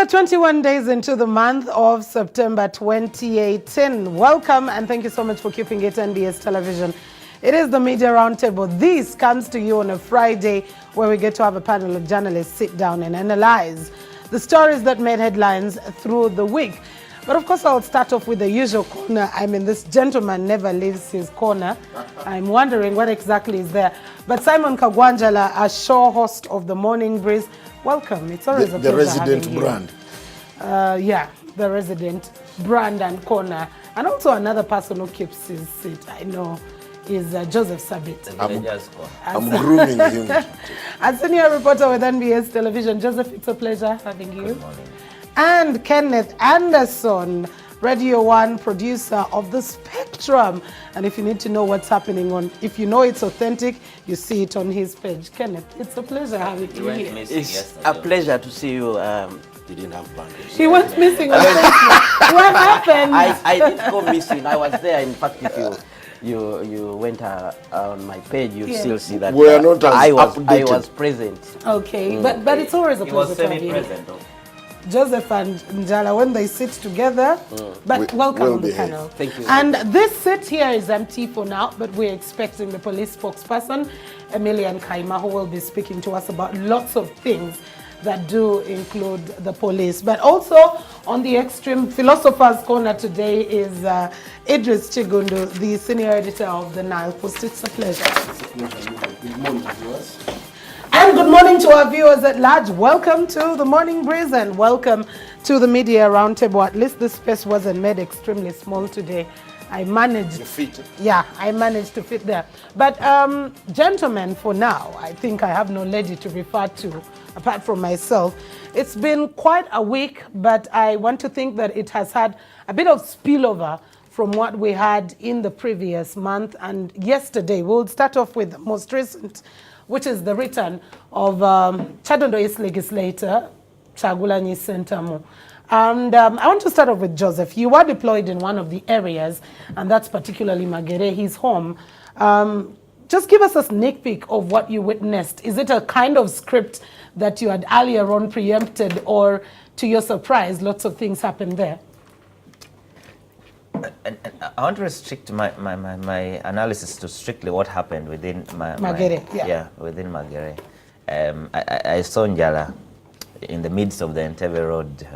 are 21 days into the month of September 2018. Welcome and thank you so much for keeping it NBS Television. It is the Media Roundtable. This comes to you on a Friday where we get to have a panel of journalists sit down and analyze the stories that made headlines through the week. But of course, I'll start off with the usual corner. I mean, this gentleman never leaves his corner. I'm wondering what exactly is there. But Simon Kagwanjala, a show host of the Morning Breeze, welcome. It's always a pleasure the resident having brand. Yeah, the resident brand and corner. And also another person who keeps his seat, I know, is Joseph Sabit. I'm grooming him. As senior reporter with NBS Television, Joseph, it's a pleasure having you. Good morning. And Kenneth Anderson, Radio 1 producer of The Spectrum. And if you need to know what's happening on, if you know it's authentic, you see it on his page. Kenneth, it's a pleasure having you here. It's a pleasure to see you. He didn't have bangles. He went missing on Facebook. What happened? I did go missing. I was there. In fact, if you went on my page, you still see that We are not as I updated. was present. Okay, but it's always a He was pleasure to have you. semi-present. Joseph and Njala, when they sit together, but welcome we'll on the behave. panel. Thank you. And this seat here is empty for now, but we're expecting the police spokesperson, Emilian Kaima, who will be speaking to us about lots of things that do include the police. But also on the extreme philosopher's corner today is Idris Chigundu, the senior editor of the Nile Post. It's a pleasure. Good morning, viewers. And good morning to our viewers at large. Welcome to the Morning Breeze and welcome to the Media Roundtable. At least this space wasn't made extremely small today. I managed. You fit. Yeah, I managed to fit there. But gentlemen, for now, I think I have no lady to refer to apart from myself. It's been quite a week, but I want to think that it has had a bit of spillover from what we had in the previous month and yesterday. We'll start off with the most recent, which is the return of Chadondo East legislator, Chagulanyi Sentamu. And I want to start off with Joseph. You were deployed in one of the areas, and that's particularly Magere, his home. Just give us a sneak peek of what you witnessed. Is it a kind of script that you had earlier on preempted, or to your surprise, lots of things happened there? And I want to restrict my analysis to strictly what happened within Magere. Within Magere. I saw Njala in the midst of the Entebbe Road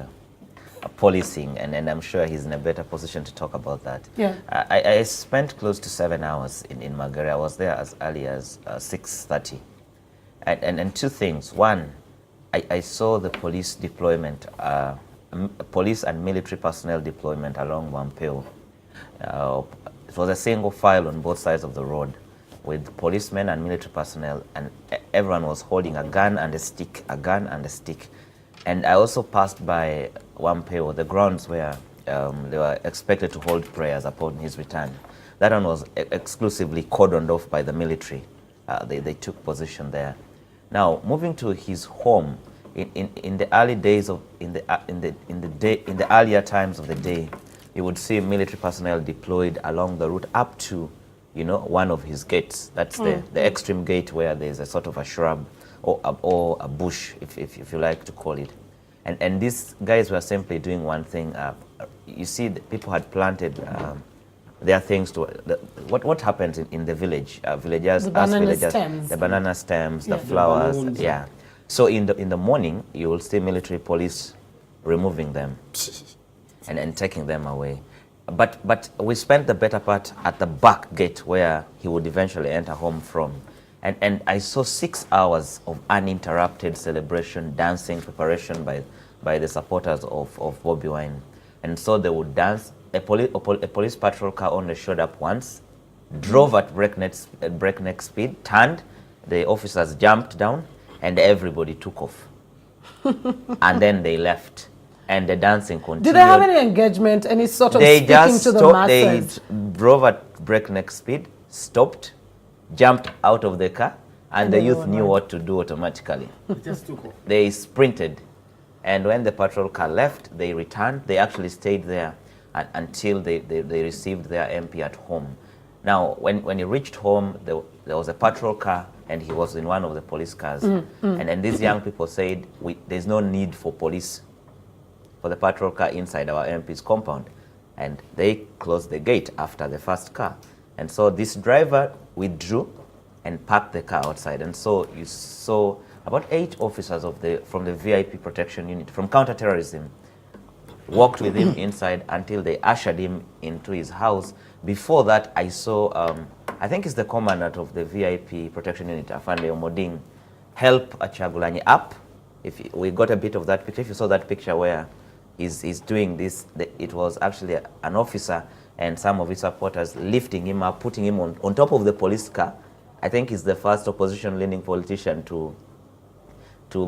policing, and I'm sure he's in a better position to talk about that. Yeah. I spent close to 7 hours in Magere. I was there as early as 6:30. And two things. One, I saw the police deployment, police and military personnel deployment along Wampeo. It was a single file on both sides of the road with policemen and military personnel, and everyone was holding a gun and a stick, And I also passed by Wampeo, the grounds where they were expected to hold prayers upon his return. That one was exclusively cordoned off by the military. They took position there. Now, moving to his home, in the early days of in the earlier times of the day, you would see military personnel deployed along the route up to, one of his gates. That's the extreme gate where there's a sort of a shrub or a bush, if you like to call it. And these guys were simply doing one thing. You see, the people had planted their things to what happens in the village. Villagers, the banana villagers, stems. the banana stems, Yeah. the flowers. balloons. Yeah. So in the morning, you will see military police removing them and taking them away. But we spent the better part at the back gate where he would eventually enter home from. And I saw 6 hours of uninterrupted celebration, dancing, preparation by the supporters of Bobi Wine. And so they would dance. A police patrol car only showed up once, drove at breakneck speed, turned, the officers jumped down, and everybody took off. And then they left. And the dancing continued. Did they have any engagement, any sort of speaking to the masses? They drove at breakneck speed, stopped, jumped out of the car, and the youth knew what to do automatically. It just took off. They sprinted. And when the patrol car left, they returned. They actually stayed there until they received their MP at home. Now, when he reached home, there was a patrol car, and he was in one of the police cars. And then these young people said, there's no need for police for the patrol car inside our MP's compound. And they closed the gate after the first car. And so this driver withdrew and parked the car outside. And so you saw about 8 officers from the VIP protection unit, from counterterrorism, walked with him inside until they ushered him into his house. Before that, I saw, I think it's the commandant of the VIP protection unit, Afande Omoding, help Kyagulanyi up. If we got a bit of that picture, if you saw that picture where he's doing this, it was actually an officer and some of his supporters lifting him up, putting him on top of the police car. I think he's the first opposition-leaning politician to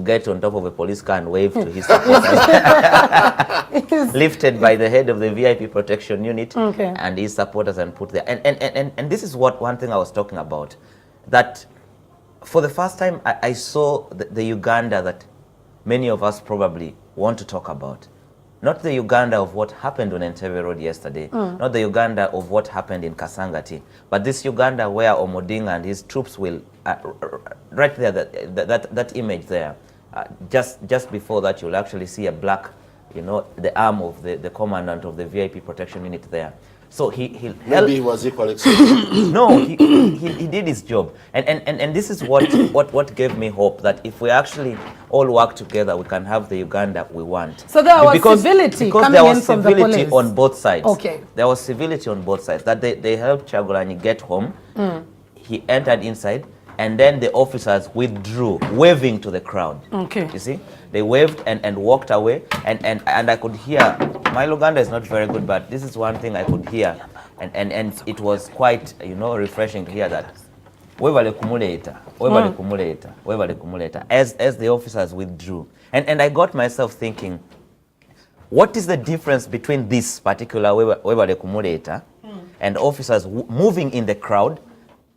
get on top of a police car and wave to his supporters. Lifted by the head of the VIP protection unit and his supporters and put there. And this is one thing I was talking about, that for the first time I saw the Uganda that many of us probably want to talk about. Not the Uganda of what happened on Entebbe Road yesterday, not the Uganda of what happened in Kasangati, but this Uganda where Omoding and his troops will, right there, that image there, just before that you'll actually see a black, the arm of the commandant of the VIP protection unit there. So he Maybe he was equally excited. No, he did his job, and this is what gave me hope that if we actually all work together, we can have the Uganda we want. So there was civility because coming there was in from civility the police on both sides. Okay, there was civility on both sides. That they helped Kyagulanyi get home. He entered inside, and then the officers withdrew, waving to the crowd. Okay, you see, they waved and walked away, and I could hear. My Luganda is not very good, but this is one thing I could hear, and it was quite, refreshing to hear that. Webale kumuleta, as the officers withdrew. And I got myself thinking, what is the difference between this particular webale kumuleta and officers moving in the crowd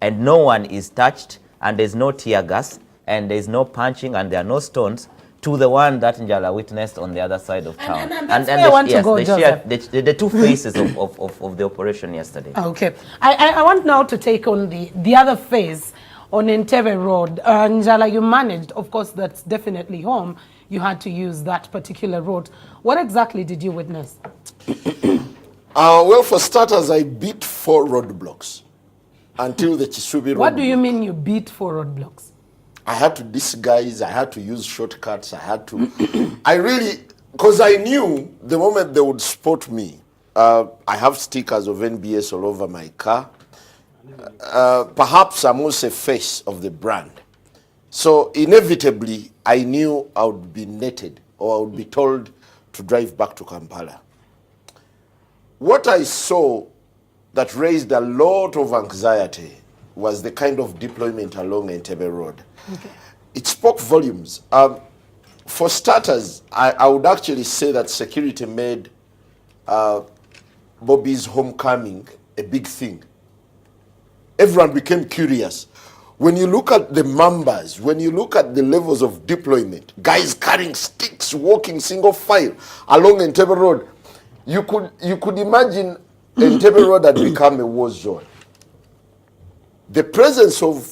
and no one is touched and there's no tear gas and there's no punching and there are no stones, to the one that Njala witnessed on the other side of town. And I want to go, Joseph. The two phases of the operation yesterday. Okay. I want now to take on the other phase on Entebbe Road. Njala, you managed, of course, that's definitely home. You had to use that particular road. What exactly did you witness? Well, for starters, I beat 4 roadblocks until the Chisubi road. What do you mean you beat 4 roadblocks? I had to disguise, I had to use shortcuts, I really, because I knew the moment they would spot me, I have stickers of NBS all over my car. Perhaps I'm also a face of the brand. So inevitably, I knew I would be netted or I would be told to drive back to Kampala. What I saw that raised a lot of anxiety was the kind of deployment along Entebbe Road. Okay. It spoke volumes. For starters, I would actually say that security made Bobi's homecoming a big thing. Everyone became curious. When you look at the numbers, when you look at the levels of deployment, guys carrying sticks, walking single file along Entebbe Road, you could imagine Entebbe Road had become a war zone. The presence of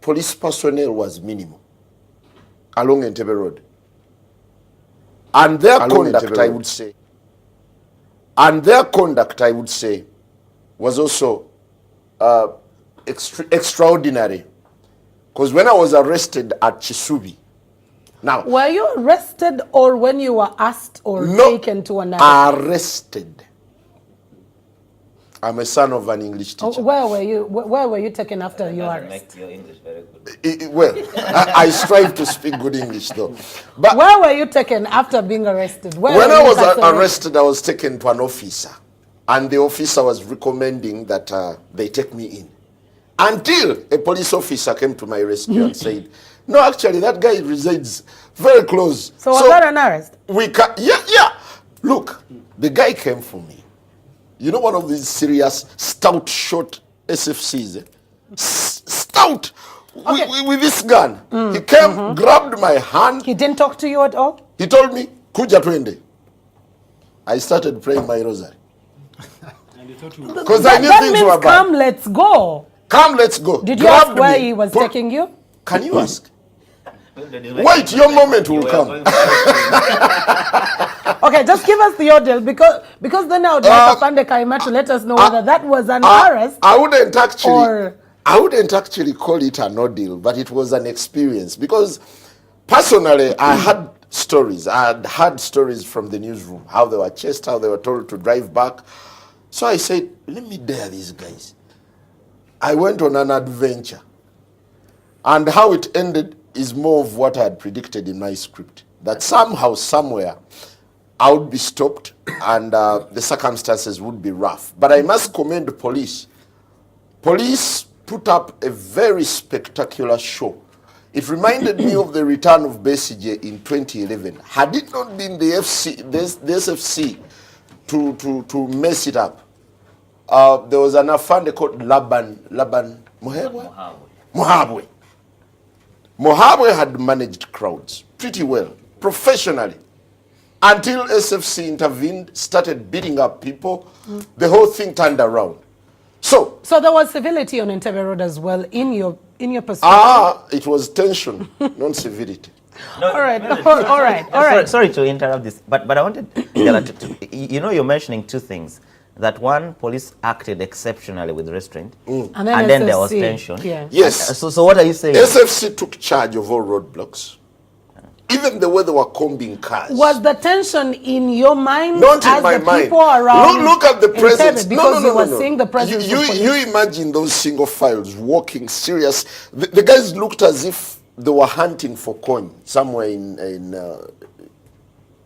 police personnel was minimal along Entebbe Road. And their conduct, I would say, was also extraordinary. Because when I was arrested at Chisubi, now... Were you arrested or when you were asked or taken to another? Arrested. I'm a son of an English teacher. Where were you taken after your arrest? Make your English very good. Well, I strive to speak good English though. But where were you taken after being arrested? When I was arrested, I was taken to an officer. And the officer was recommending that they take me in. Until a police officer came to my rescue and said, no, actually, that guy resides very close. So was that an arrest? Yeah. Look, the guy came for me. You know, one of these serious, stout, short SFCs. Stout! Okay. With this gun. He came, grabbed my hand. He didn't talk to you at all? He told me, Kuja twende. I started praying my rosary. Because I knew things were bad. Come, let's go. Come, let's go. Did you ask where he was taking you? Can you ask? Wait, your moment will come. Okay, Okay, just give us the ordeal because then I would like Afande Kaima to let us know whether that was an arrest. I wouldn't actually call it an ordeal, but it was an experience because personally I had stories. I had heard stories from the newsroom, how they were chased, how they were told to drive back. So I said, let me dare these guys. I went on an adventure. And how it ended is more of what I had predicted in my script. That somehow, somewhere, I would be stopped and the circumstances would be rough. But I must commend the police. Police put up a very spectacular show. It reminded me of the return of Besigye in 2011. Had it not been the SFC to mess it up, there was an afande called Laban Muhabwe. Muhabwe had managed crowds pretty well, professionally. Until SFC intervened, started beating up people, the whole thing turned around. So there was civility on Entebbe Road as well in your perspective? It was tension, not civility. No, all right. Sorry to interrupt this, but I wanted, you're mentioning two things. That one, police acted exceptionally with restraint, and then there was tension. Yeah. Yes. So what are you saying? SFC took charge of all roadblocks. Even the way they were combing cars. Was the tension in your mind? Not as in my the mind. People around Look at the presence. Because you were seeing the presence of police. You imagine those single files walking serious. The guys looked as if they were hunting for coin somewhere in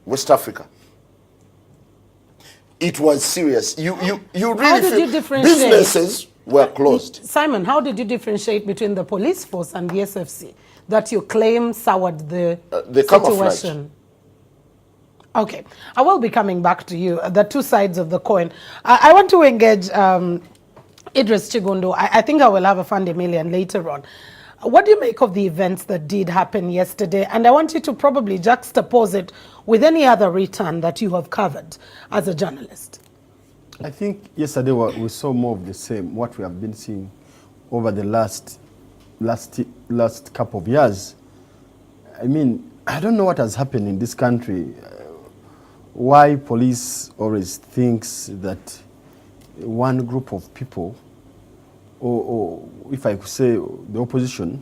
West Africa. It was serious. You really How did feel you differentiate? Businesses were closed. Simon, how did you differentiate between the police force and the SFC that you claim soured the situation? Okay, I will be coming back to you. The two sides of the coin. I want to engage Idris Chigundo. I think I will have a Fund Million later on. What do you make of the events that did happen yesterday? And I want you to probably juxtapose it with any other return that you have covered as a journalist. I think yesterday we saw more of the same, what we have been seeing over the last couple of years. I mean, I don't know what has happened in this country. Why police always thinks that one group of people, or if I could say the opposition,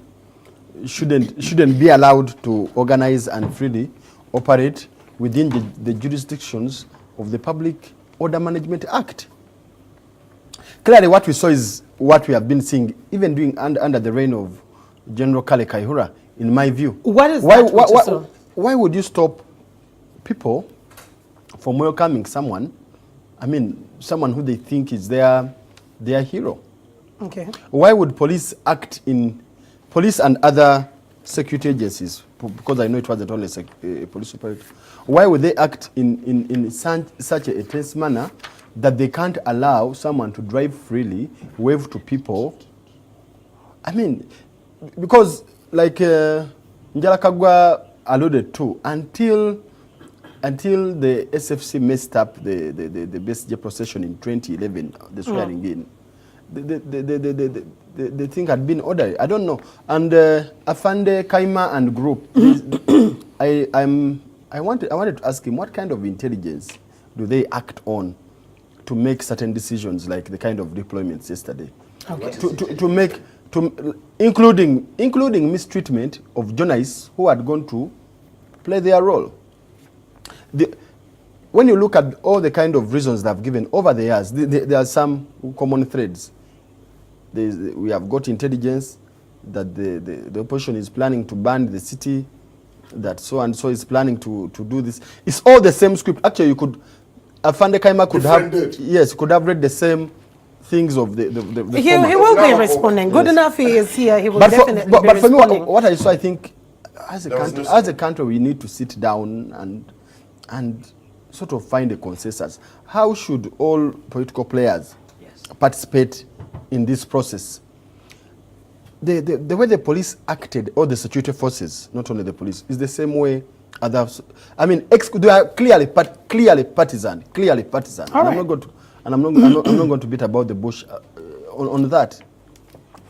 shouldn't be allowed to organize and freely operate within the jurisdictions of the Public Order Management Act. Clearly what we saw is what we have been seeing, even doing under the reign of General Kale Kaihura, in my view. What is why would you stop people from welcoming someone, I mean, someone who they think is their hero? Okay. Why would police act in police and other security agencies, because I know it wasn't only a police operator, why would they act in such a tense manner that they can't allow someone to drive freely, wave to people? I mean, because like Njala Kagwa alluded to, until the SFC messed up the Besigye procession in 2011, the swearing in, the thing had been ordered. I don't know. And Afande Kaima and group, I wanted to ask him, what kind of intelligence do they act on to make certain decisions like the kind of deployments yesterday? Okay. Including mistreatment of journalists who had gone to play their role. When you look at all the kind of reasons they've given over the years, there are some common threads. We have got intelligence that the opposition is planning to ban the city, that so and so is planning to do this. It's all the same script. Actually, you could, Afande Kaima could have read the same things of the he will be responding. Good enough he is here. He will definitely be but for responding. me, what I saw, I think, as a country, we need to sit down and sort of find a consensus. How should all political players participate in this process? The way the police acted, or the security forces, not only the police, is the same way others. I mean, they are clearly partisan. All right. I'm not going to beat about the bush on that.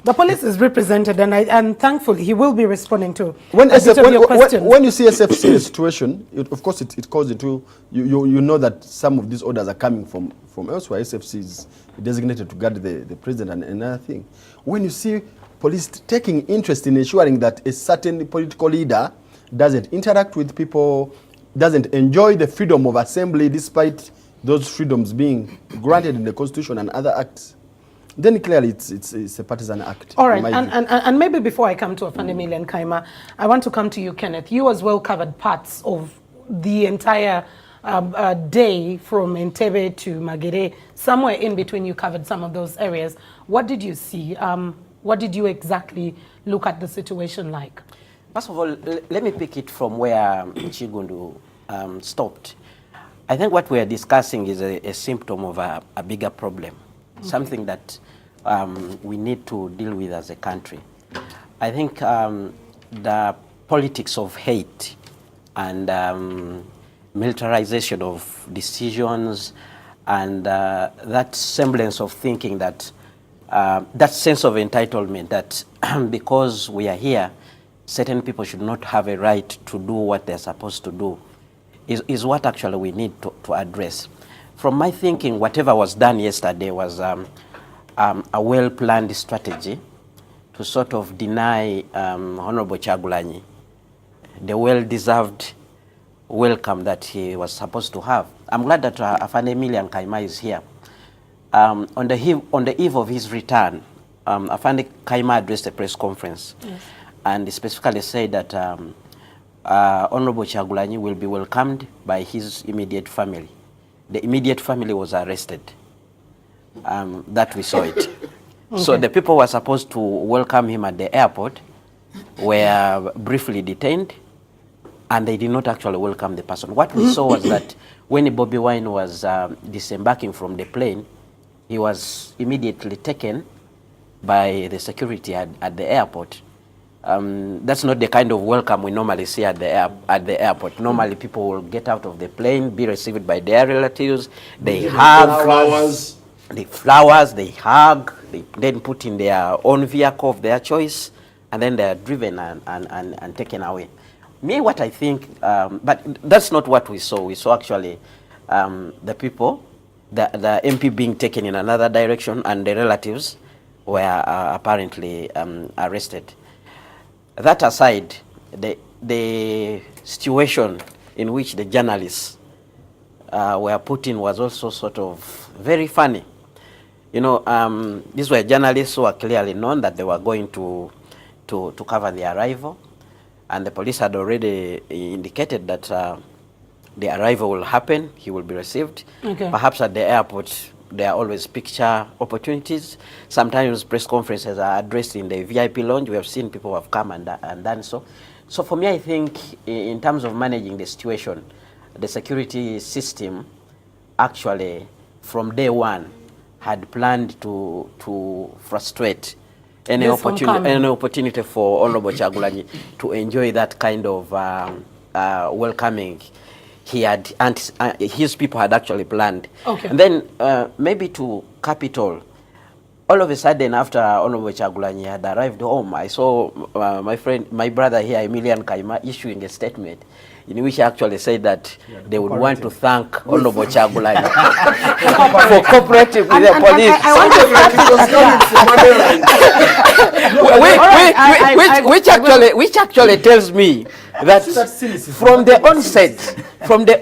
The police is represented, and thankfully he will be responding to when a bit of your questions. when you see SF see the situation, of course it calls into you know that some of these orders are coming from elsewhere. SFC is designated to guard the president and another thing. When you see police taking interest in ensuring that a certain political leader doesn't interact with people, doesn't enjoy the freedom of assembly despite those freedoms being granted in the Constitution and other acts, then clearly it's a partisan act. All right, and maybe before I come to Afandemile and Kaima, I want to come to you, Kenneth. You as well covered parts of the entire day from Entebbe to Magere. Somewhere in between you covered some of those areas. What did you see? What did you exactly look at the situation like? First of all, let me pick it from where Chigundu stopped. I think what we are discussing is a symptom of a bigger problem. Something that we need to deal with as a country. I think the politics of hate and militarization of decisions and that semblance of thinking that, that sense of entitlement that because we are here, certain people should not have a right to do what they're supposed to do is what actually we need to address. From my thinking, whatever was done yesterday was a well-planned strategy to sort of deny Honorable Kyagulanyi the well-deserved welcome that he was supposed to have. I'm glad that Afandemile and Kaima is here. On the eve of his return, Afande Kaima addressed a press conference, yes, and specifically said that Honorable Kyagulanyi will be welcomed by his immediate family. The immediate family was arrested. That we saw it. Okay. So the people who were supposed to welcome him at the airport were briefly detained, and they did not actually welcome the person. What we saw was that when Bobi Wine was disembarking from the plane, he was immediately taken by the security at the airport. That's not the kind of welcome we normally see at the airport. Normally, people will get out of the plane, be received by their relatives, they hug, flowers, they hug, they then put in their own vehicle of their choice, and then they are driven and taken away. Me, what I think, but that's not what we saw. We saw actually the people, the MP being taken in another direction, and the relatives were apparently arrested. That aside, the situation in which the journalists were put in was also sort of very funny. You know, these were journalists who were clearly known that they were going to cover the arrival, and the police had already indicated that the arrival will happen, he will be received. Okay. Perhaps at the airport, there are always picture opportunities. Sometimes press conferences are addressed in the VIP lounge. We have seen people who have come and done so. So for me, I think in terms of managing the situation, the security system actually, from day one, had planned to frustrate any opportunity for Honorable Kyagulanyi to enjoy that kind of welcoming. He had, his people had actually planned. Okay. And then maybe to cap it all of a sudden, after Honorable Kyagulanyi had arrived home, I saw my brother here, Emilian Kaima, issuing a statement in which he actually said that they would want to thank Honorable Kyagulanyi for cooperating with the police. Which actually tells me that from the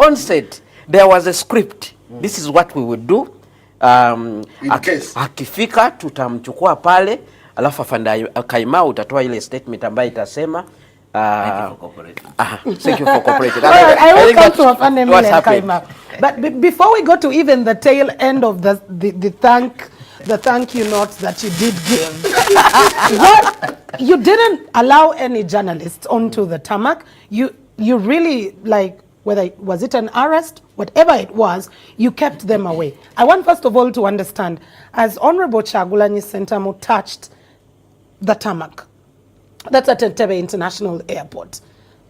onset, there was a script. This is what we would do. Akifika tutamchukua pale, alafu Afande Kaima utatoa ile statement ambayo itasema thank you for cooperating. I will come to Afandemile and Kaima. But before we go to even the tail end of the thank you notes that you did give, you didn't allow any journalists onto the tarmac. You really, like, whether was it an arrest, whatever it was, you kept them away. I want first of all to understand, as Honorable Kyagulanyi Sentamu touched the tarmac, that's at Entebbe International Airport,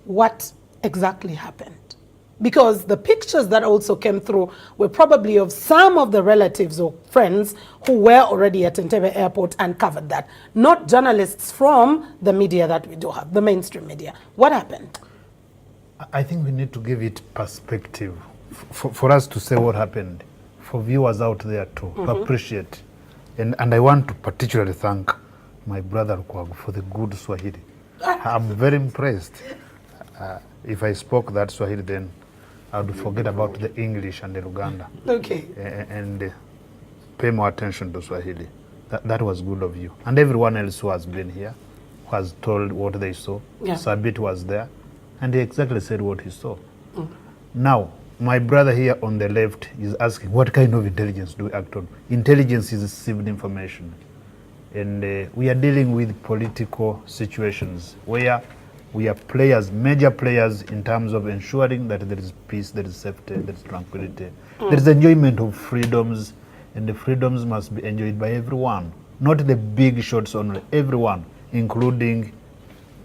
what exactly happened? Because the pictures that also came through were probably of some of the relatives or friends who were already at Entebbe Airport and covered that, not journalists from the media that we do have, the mainstream media. What happened? I think we need to give it perspective for us to say what happened, for viewers out there to appreciate. And I want to particularly thank my brother Kwagu for the good Swahili. I'm very impressed. If I spoke that Swahili, then I would forget about the English and the Uganda. Okay. And pay more attention to Swahili. That was good of you. And everyone else who has been here, who has told what they saw. Yeah. Sabit was there, and he exactly said what he saw. Now, my brother here on the left is asking, what kind of intelligence do we act on? Intelligence is received information. And we are dealing with political situations where we are players, major players in terms of ensuring that there is peace, there is safety, there is tranquility. There is enjoyment of freedoms, and the freedoms must be enjoyed by everyone, not the big shots only, everyone, including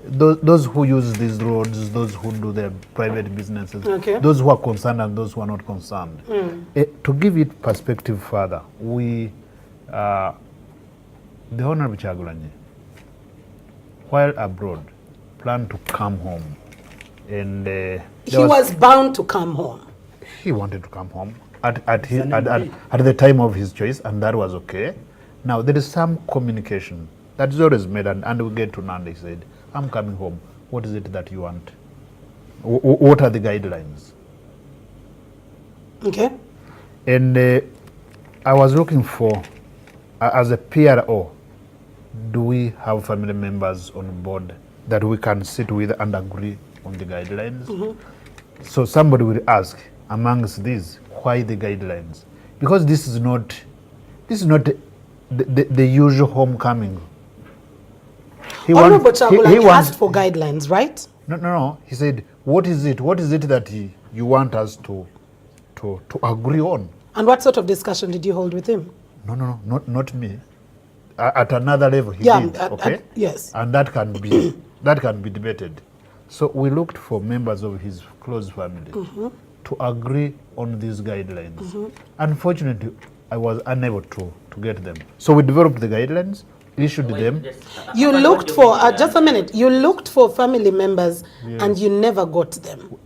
those who use these roads, those who do their private businesses, those who are concerned and those who are not concerned. To give it perspective further, the Honorable Chagulanyi, while abroad, planned to come home. And he was bound to come home. He wanted to come home at the time of his choice, and that was okay. Now, there is some communication that is always made, and we get to Nandi. He said, I'm coming home. What is it that you want? What are the guidelines? Okay. And I was looking for, as a PRO, do we have family members on board that we can sit with and agree on the guidelines? So somebody will ask, amongst these, why the guidelines? Because this is not the usual homecoming. Honorable Chagulanyi asked for guidelines, right? No. He said, what is it? What is it that you want us to agree on? And what sort of discussion did you hold with him? No, not me. At another level, he did. Okay. Yes. And that can be debated. So we looked for members of his close family to agree on these guidelines. Unfortunately, I was unable to get them. So we developed the guidelines, issued them. You looked for, just a minute, you looked for family members and you never got them.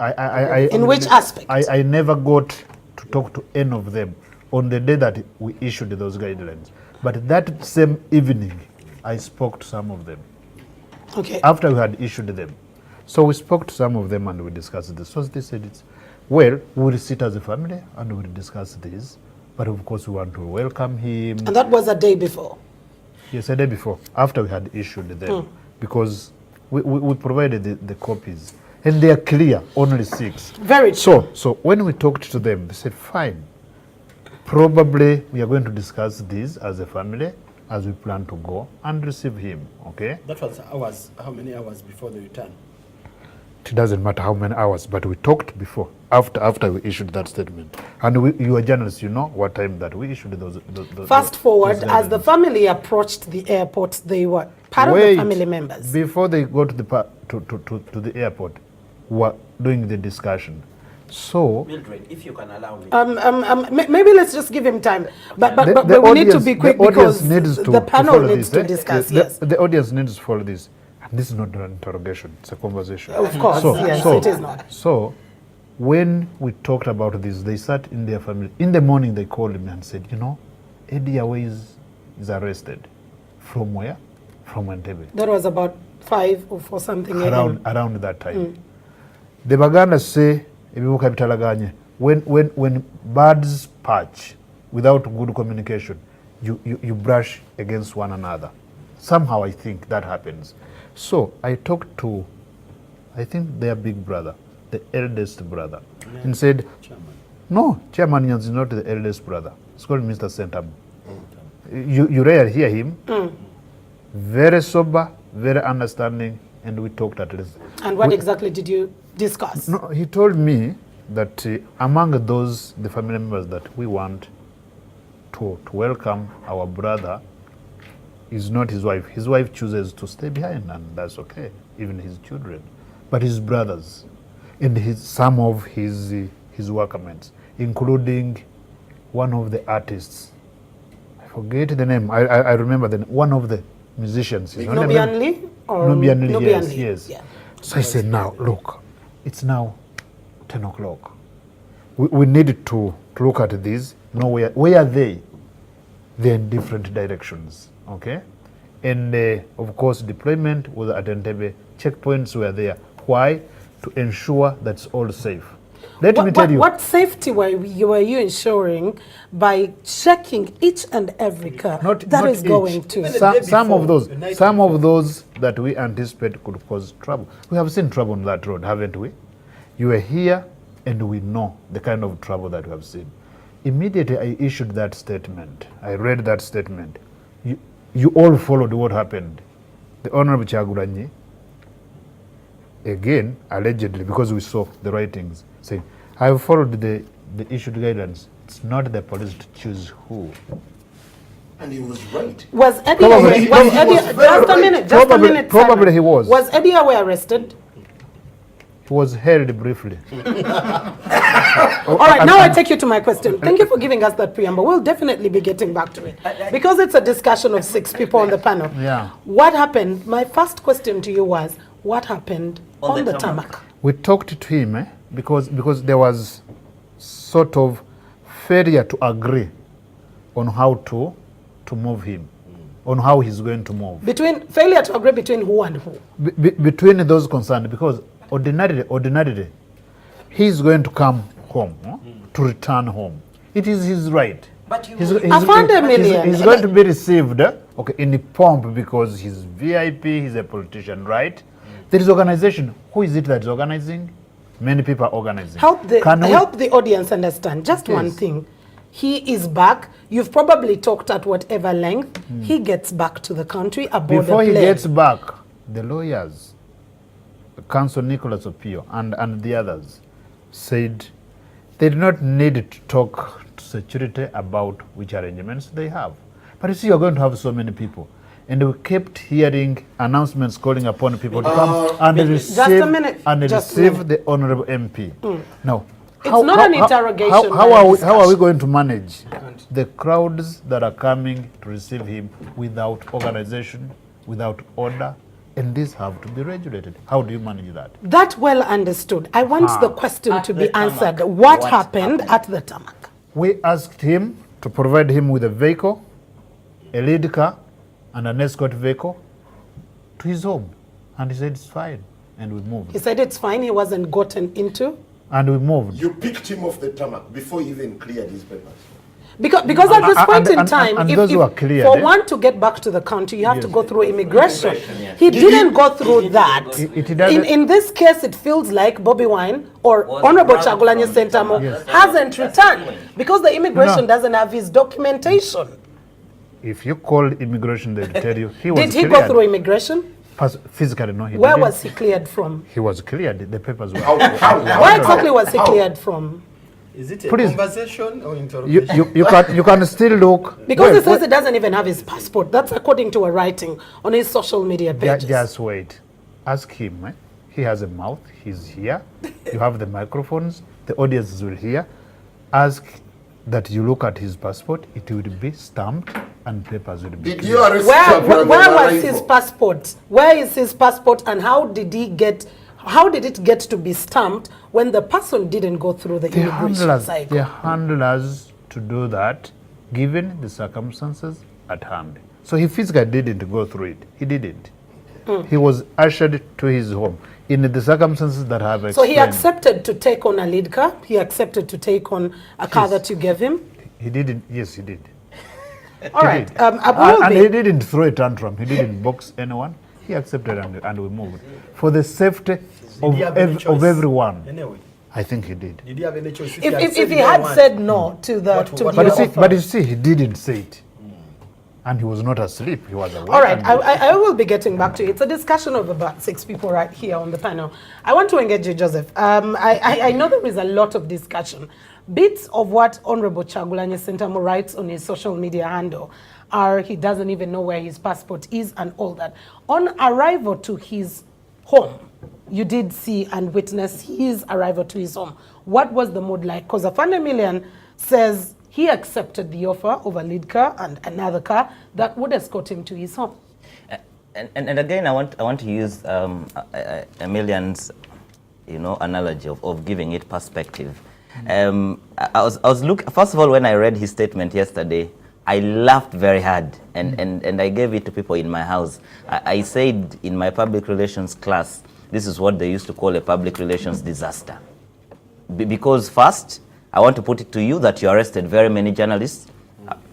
In which aspect? I never got to talk to any of them on the day that we issued those guidelines. But that same evening, I spoke to some of them. Okay. After we had issued them. So we spoke to some of them and we discussed this. So they said, well, we'll sit as a family and we'll discuss this. But of course, we want to welcome him. And that was a day before? Yes, a day before, after we had issued them. Because we provided the copies. And they are clear, only 6. Very true. So when we talked to them, they said, fine. Probably we are going to discuss this as a family as we plan to go and receive him, okay? That was hours, how many hours before the return? It doesn't matter how many hours, but we talked before, after we issued that statement. And you are journalists, you know what time that we issued those Fast forward, as the family approached the airport, they were part of the family members. Before they go to the airport, we were doing the discussion. So, Mildred, if you can allow me. Maybe let's just give him time. But we need to be quick because the panel needs to discuss. Yes. The audience needs to follow this. And this is not an interrogation, it's a conversation. Of course, yes, it is not. So, when we talked about this, they sat in their family. In the morning, they called me and said, Eddie Aways is arrested. From where? From Entebbe. That was about 5 or 4 something. Around that time. The Baganda say, when birds perch without good communication, you brush against one another. Somehow I think that happens. So I talked to, I think their big brother, the eldest brother, and said, no, Chairman is not the eldest brother. It's called Mr. Sentam. You rarely hear him. Very sober, very understanding, and we talked at least. And what exactly did you discuss? No, he told me that among those, the family members that we want to welcome our brother is not his wife. His wife chooses to stay behind, and that's okay, even his children. But his brothers. and some of his workmates, including one of the artists. I forget the name. I remember one of the musicians. Nubian Lee? Nubian Lee, Nubian yes, Lee. yes. Yeah. So I said, now, look, it's now 10 o'clock. We need to look at these, know where are they? They're in different directions, okay? And of course, deployment was at Entebbe. Checkpoints were there. Why? To ensure that's all safe. Let me tell you. What safety were you ensuring by checking each and every car that is going to? Some of those that we anticipate could cause trouble. We have seen trouble on that road, haven't we? You were here, and we know the kind of trouble that we have seen. Immediately, I issued that statement. I read that statement. You all followed what happened. The Honorable Chagulanyi, again, allegedly, because we saw the writings, saying, I have followed the issued guidance. It's not the police to choose who. And he was right. Was Eddie, Probably- just a minute, Probably Simon. he was. Was Eddie Awe arrested? He was held briefly. All right, now I take you to my question. Thank you for giving us that preamble. We'll definitely be getting back to it. Because it's a discussion of 6 people on the panel. Yeah. What happened? My first question to you was, what happened on the tarmac? We talked to him because there was sort of failure to agree on how to move him, on how he's going to move. Failure to agree between who and who? Between those concerned, because ordinarily, he's going to come home, to return home. It is his right. But you He's going to be received in the pomp because he's VIP, he's a politician, right? There is organization. Who is it that is organizing? Many people are organizing. Help the audience understand just one thing. He is back. You've probably talked at whatever length. He gets back to the country aboard Before the he plane. gets back, the lawyers, Counsel Nicholas Opio and the others, said they do not need to talk to security about which arrangements they have. But you see, you're going to have so many people. And we kept hearing announcements calling upon people to come and receive the Honorable MP. Now, It's not an interrogation. How are we going to manage the crowds that are coming to receive him without organization, without order? And these have to be regulated. How do you manage that? That well understood. I want the question to be answered. What happened at the tarmac? We asked him to provide him with a vehicle, a lead car, and an escort vehicle to his home. And he said it's fine. And we moved. He said it's fine. He wasn't gotten into. And we moved. You picked him off the tarmac before he even cleared his papers. Because at this point in time, those who are cleared, for one to get back to the country, you have to go through immigration. He didn't go through that. In this case, it feels like Bobi Wine or Honorable Chagulanyi Sentamu hasn't returned because the immigration doesn't have his documentation. If you call immigration, they'll tell you he was Did he cleared. go through immigration? Physically, no. Where was he cleared from? He was cleared. The papers were. Where exactly was he cleared from? Is it a conversation or interrogation? You can still look. Because he says he doesn't even have his passport. That's according to a writing on his social media pages. Just wait. Ask him. He has a mouth. He's here. You have the microphones. The audience will hear. Ask that you look at his passport. It will be stamped and papers will be. Did you arrest where was his passport? Where is his passport and how did it get to be stamped when the person didn't go through the immigration cycle? The handlers to do that, given the circumstances at hand. So he physically didn't go through it. He didn't. He was ushered to his home in the circumstances that I have explained. So he accepted to take on a lead car? He accepted to take on a car that you gave him? He didn't. Yes, he did. All right. And he didn't throw a tantrum. He didn't box anyone. He accepted and we moved. For the safety of everyone. Anyway, I think he did. did he have any choice? If he had said no to the offer. But you see, he didn't say it. And he was not asleep. He was awake. All right, I will be getting back to it. It's a discussion of about 6 people right here on the panel. I want to engage you, Joseph. I know there is a lot of discussion. Bits of what Honorable Chagulanyi Sentamu writes on his social media handle are he doesn't even know where his passport is and all that. On arrival to his home, you did see and witness his arrival to his home, what was the mood like? Because Afande Million says he accepted the offer of a lead car and another car that would escort him to his home. And again, I want to use a Million's, analogy of giving it perspective. I was looking. First of all, when I read his statement yesterday, I laughed very hard, and I gave it to people in my house. I said in my public relations class, this is what they used to call a public relations disaster. Because first, I want to put it to you that you arrested very many journalists.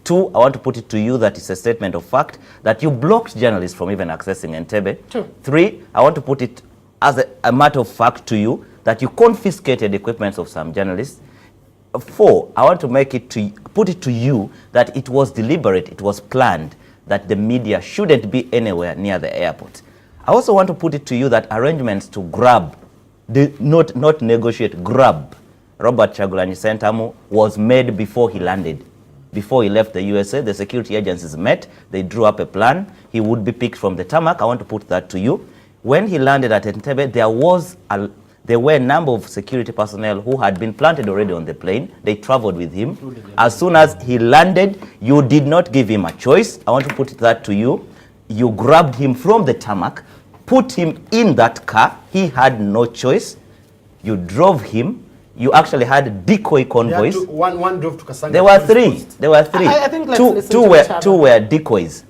Two, I want to put it to you that it's a statement of fact that you blocked journalists from even accessing Entebbe. True. Three, I want to put it as a matter of fact to you that you confiscated equipment of some journalists. Four, I want to put it to you that it was deliberate, it was planned, that the media shouldn't be anywhere near the airport. I also want to put it to you that arrangements to grab, not negotiate, grab Robert Kyagulanyi Ssentamu was made before he landed. Before he left the USA, the security agencies met, they drew up a plan. He would be picked from the tarmac. I want to put that to you. When he landed at Entebbe, there were a number of security personnel who had been planted already on the plane. They traveled with him. As soon as he landed, you did not give him a choice. I want to put that to you. You grabbed him from the tarmac, put him in that car. He had no choice. You drove him. You actually had decoy convoys. One drove to Kasanga. There were three. There were three. I think let's listen to each other. Two were decoys.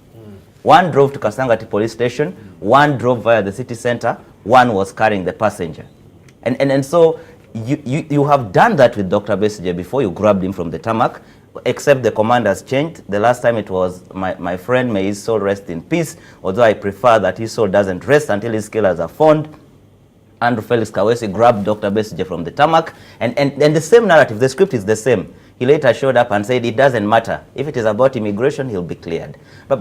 One drove to Kasangati police station. One drove via the city center. One was carrying the passenger. And so you have done that with Dr. Besigye before. You grabbed him from the tarmac, except the command has changed. The last time it was my friend, may his soul rest in peace, although I prefer that his soul doesn't rest until his killers are found. Andrew Felix Kawesi grabbed Dr. Besigye from the tarmac, and the same narrative, the script is the same. He later showed up and said it doesn't matter. If it is about immigration, he'll be cleared. But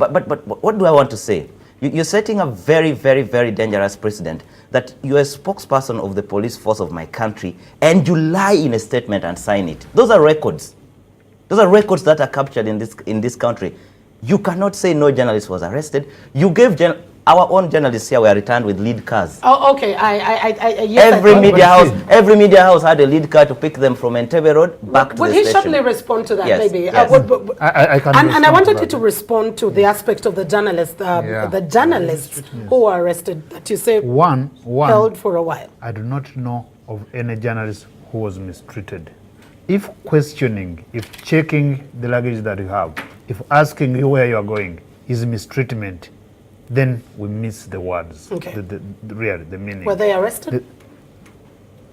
what do I want to say? You're setting a very, very, very dangerous precedent that you're a spokesperson of the police force of my country and you lie in a statement and sign it. Those are records. Those are records that are captured in this country. You cannot say no journalist was arrested. You gave our own journalists here were returned with lead cars. Oh, okay. Yes, every media house had a lead car to pick them from Entebbe Road back to the station. Would he shortly respond to that, yes, maybe? Yes. I can and I wanted you to respond to the aspect of the journalists, the journalists who were arrested that you say one held for a while. I do not know of any journalist who was mistreated. If questioning, if checking the luggage that you have, if asking you where you are going is mistreatment, then we miss the words, okay. the meaning. Were they arrested?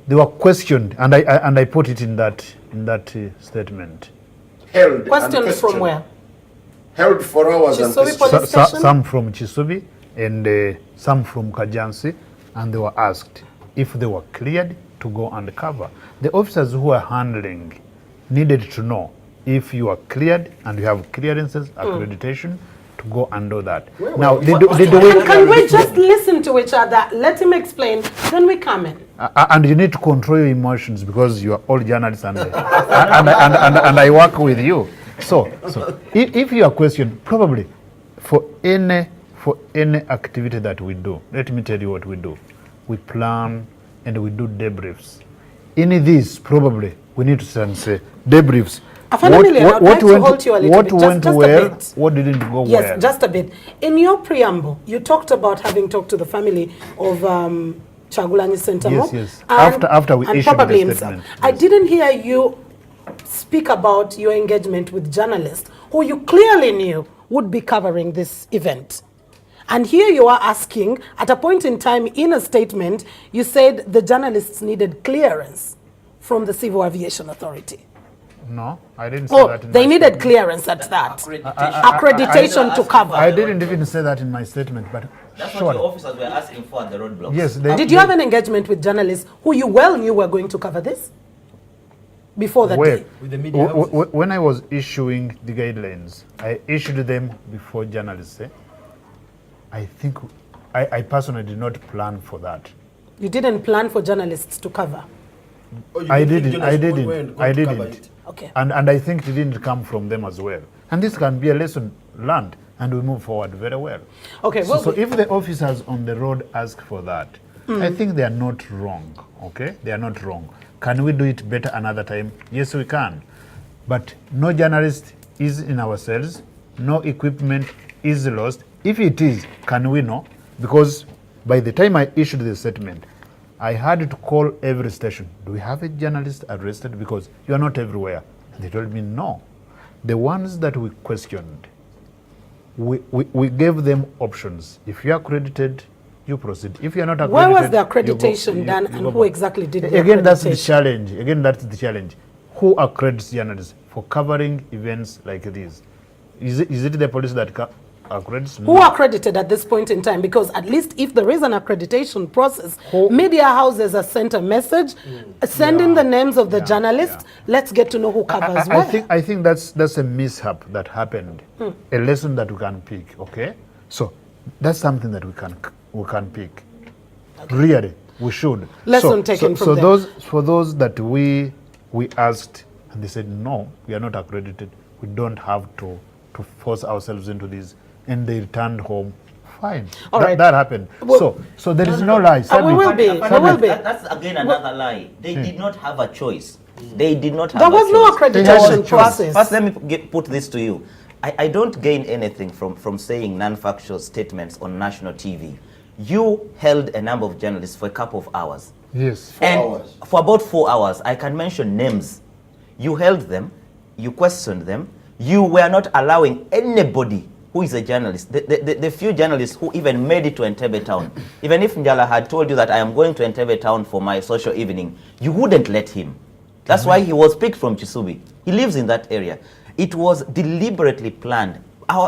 They were questioned, and I put it in that statement. Held. Questioned from where? Held for hours. Chisubi police station? Some from Chisubi and some from Kajansi, and they were asked if they were cleared to go undercover. The officers who were handling needed to know if you are cleared and you have clearances, accreditation, to go and do that. Now, can we just listen to each other? Let him explain, then we come in. And you need to control your emotions because you are all journalists and I work with you. So if you are questioned, probably for any activity that we do, let me tell you what we do. We plan and we do debriefs. In this, probably we need to say debriefs. What went well, what didn't go well? Yes, just a bit. In your preamble, you talked about having talked to the family of Kyagulanyi Ssentamu. Yes. After we issued the statement. Yes. I didn't hear you speak about your engagement with journalists who you clearly knew would be covering this event. And here you are asking, at a point in time in a statement, you said the journalists needed clearance from the Civil Aviation Authority. No, I didn't say that. They needed clearance at that. Accreditation to cover. I didn't even say that in my statement, but that's what the officers were asking for at the roadblocks. Yes. Did you have an engagement with journalists who you well knew were going to cover this before that day? With the media houses? When I was issuing the guidelines, I issued them before journalists. I think I personally did not plan for that. You didn't plan for journalists to cover? I didn't. Okay. And I think it didn't come from them as well. And this can be a lesson learned, and we move forward very well. Okay. So if the officers on the road ask for that, I think they are not wrong, okay? They are not wrong. Can we do it better another time? Yes, we can. But no journalist is in our cells, no equipment is lost. If it is, can we know? Because by the time I issued the statement, I had to call every station. Do we have a journalist arrested? Because you are not everywhere. And they told me no. The ones that we questioned, we gave them options. If you are accredited, you proceed. If you are not accredited, Where was the you accreditation done, and who exactly did the Again, that's the accreditation? challenge. Again, that's the challenge. Who accredits journalists for covering events like this? Is it the police that accredits? Who are accredited at this point in time? Because at least if there is an accreditation process, media houses have sent a message, sending the names of the journalists. Let's get to know who covers where. I think that's a mishap that happened, a lesson that we can pick. Okay, so that's something that we can pick. Okay. Really, we should. Lesson taken from them. For those that we asked, and they said no, we are not accredited. We don't have to force ourselves into this, and they returned home. Fine. All right. That happened. Well, so there is no lie. we will be. There will be. That's again another lie. They did not have a choice. They did not have There a was no choice. accreditation process. First, let me put this to you. I don't gain anything from saying non-factual statements on national TV. You held a number of journalists for a couple of hours. Yes. For about 4 hours, I can mention names. You held them, you questioned them, you were not allowing anybody who is a journalist, the few journalists who even made it to Entebbe town, even if Njala had told you that I am going to Entebbe town for my social evening, you wouldn't let him. That's why he was picked from Chisubi. He lives in that area. It was deliberately planned.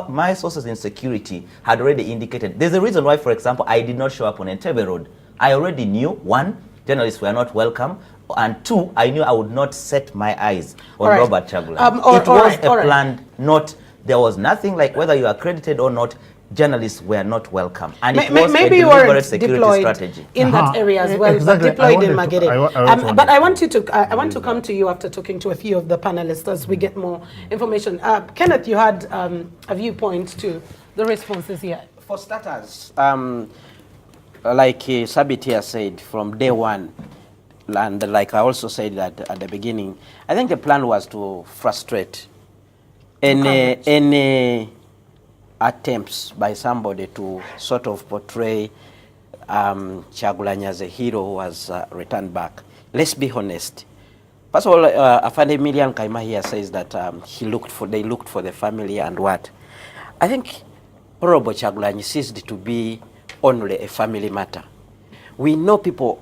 My sources in security had already indicated. There's a reason why, for example, I did not show up on Entebbe Road. I already knew, one, journalists were not welcome, and two, I knew I would not set my eyes on Robert Chagulanyi. It was a planned, there was nothing like whether you are accredited or not, journalists were not welcome. And it was maybe a you deliberate were security deployed strategy. in that area as well, Exactly. but deployed in Magere. But I want to come to you after talking to a few of the panelists as we get more information. Kenneth, you had a viewpoint to the responses here. For starters, like Sabit here said, from day one, and like I also said that at the beginning, I think the plan was to frustrate any attempts by somebody to sort of portray Chagulanyi as a hero who has returned back. Let's be honest. First of all, Afande Milian Kaima here says that they looked for the family and what. I think Honorable Chagulanyi ceased to be only a family matter. We know people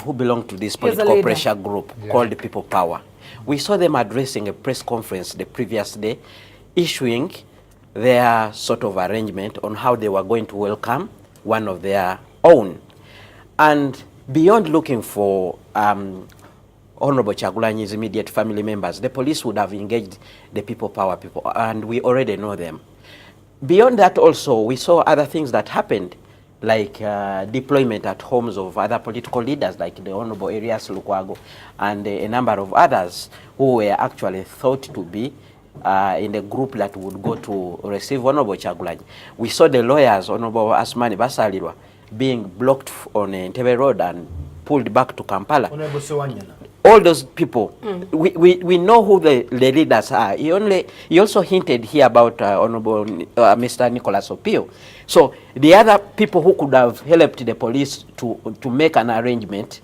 who belong to this political pressure group called People Power. We saw them addressing a press conference the previous day, issuing their sort of arrangement on how they were going to welcome one of their own. And beyond looking for Honorable Chagulanyi's immediate family members, the police would have engaged the People Power people, and we already know them. Beyond that also, we saw other things that happened, like deployment at homes of other political leaders, like the Honorable Erias Lukwago and a number of others who were actually thought to be in the group that would go to receive Honorable Chagulanyi. We saw the lawyers, Honorable Asmani Basalirwa, being blocked on Entebbe Road and pulled back to Kampala. All those people, we know who the leaders are. He also hinted here about Honorable Mr. Nicholas Opio. So the other people who could have helped the police to make an arrangement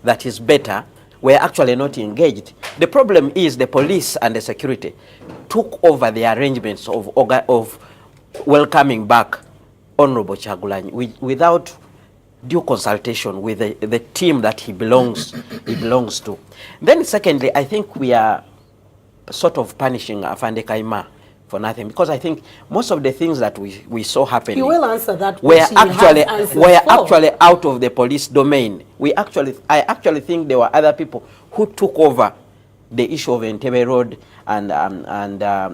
that is better were actually not engaged. The problem is the police and the security took over the arrangements of welcoming back Honorable Chagulanyi without due consultation with the team that he belongs to. Then secondly, I think we are sort of punishing Afande Kaima for nothing, because I think most of the things that we saw happening, you will answer that, were actually out of the police domain. I actually think there were other people who took over the issue of Entebbe Road and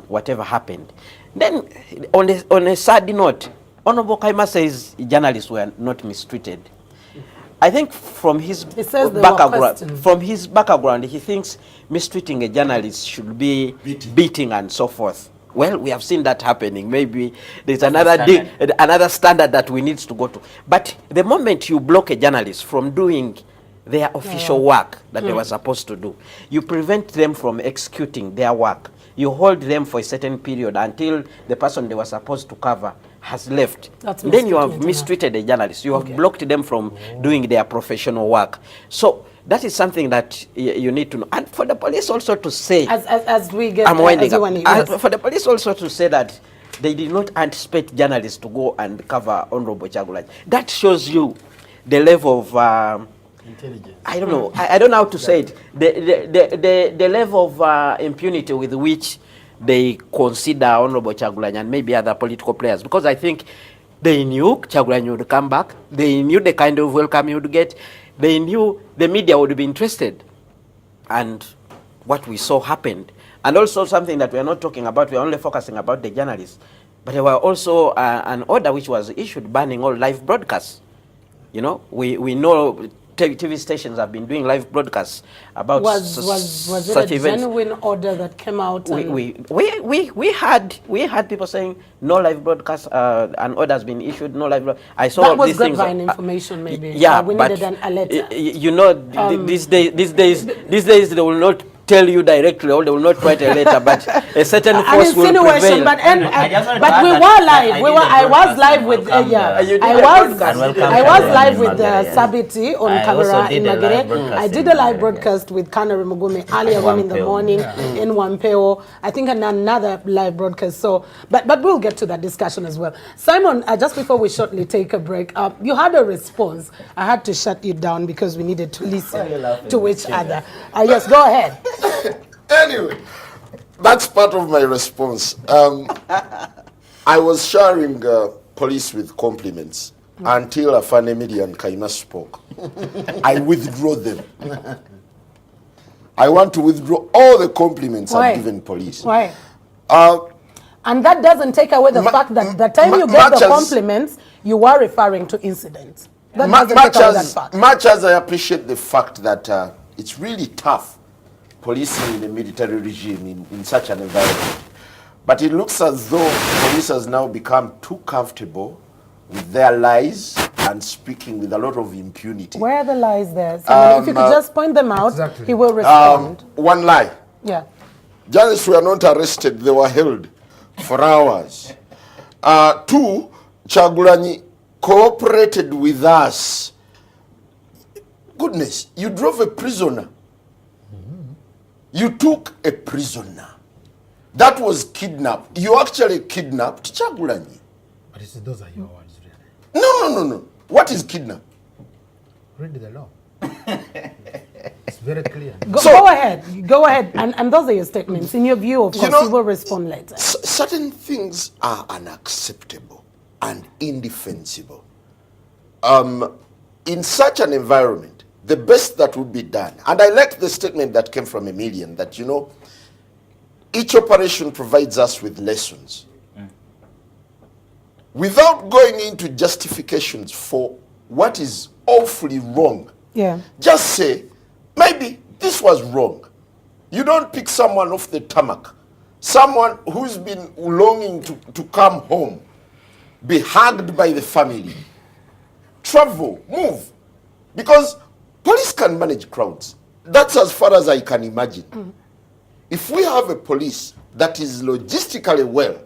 whatever happened. Then on a sad note, Honorable Kaima says journalists were not mistreated. I think from his background, he thinks mistreating a journalist should be beating and so forth. Well, we have seen that happening. Maybe there's another standard that we need to go to. But the moment you block a journalist from doing their official work that they were supposed to do, you prevent them from executing their work. You hold them for a certain period until the person they were supposed to cover has left. Then you have mistreated a journalist. You have blocked them from doing their professional work. So that is something that you need to know. And for the police also to say, as we get, I'm winding up. Yes. For the police also to say that they did not anticipate journalists to go and cover Honorable Kyagulanyi. That shows you the level of Intelligence. I don't know. I don't know how to say it. The level of impunity with which they consider Honorable Kyagulanyi and maybe other political players, because I think they knew Kyagulanyi would come back. They knew the kind of welcome he would get. They knew the media would be interested, and what we saw happened. And also something that we are not talking about. We are only focusing about the journalists, but there were also an order which was issued banning all live broadcasts. You know, we know TV stations have been doing live broadcasts about was such it a events. genuine order that came out? We had people saying no live broadcast. An order has been issued. No live. I saw that was these things. grapevine information, maybe. Yeah, we but needed a letter. You know, these days they will not tell you directly, or they will not write a letter, but a certain force will prevail. But we were live. I was live with I was live with Sabiti on camera in Magere. I did a live broadcast with Kanari Mugumi earlier on in the morning in Wampeo. I think another live broadcast. So, but we'll get to that discussion as well. Simon, just before we shortly take a break, you had a response. I had to shut you down because we needed to listen to each other. Yes, go ahead. Anyway, that's part of my response. I was sharing police with compliments until Afane Midi and Kaina spoke. I withdraw them. I want to withdraw all the compliments I've given police. Why? And that doesn't take away the fact that the time you get the compliments, you were referring to incidents. That doesn't take away that fact. Much as I appreciate the fact that it's really tough policing in a military regime in such an environment, but it looks as though police has now become too comfortable with their lies and speaking with a lot of impunity. Where are the lies there? So if you could just point them out, he will respond. One lie. Yeah. Journalists were not arrested, they were held for hours. Two, Kyagulanyi cooperated with us. Goodness, you drove a prisoner. You took a prisoner. That was kidnapped. You actually kidnapped Kyagulanyi. But those are your words, really. No. What is kidnap? Read the law. It's very clear. Go ahead. And those are your statements. In your view, of course, you will respond later. Certain things are unacceptable and indefensible. In such an environment, the best that would be done, and I like the statement that came from Emilian, that, each operation provides us with lessons. Without going into justifications for what is awfully wrong, just say, maybe this was wrong. You don't pick someone off the tarmac, someone who's been longing to come home, be hugged by the family, travel, move, because police can manage crowds. That's as far as I can imagine. If we have a police that is logistically well,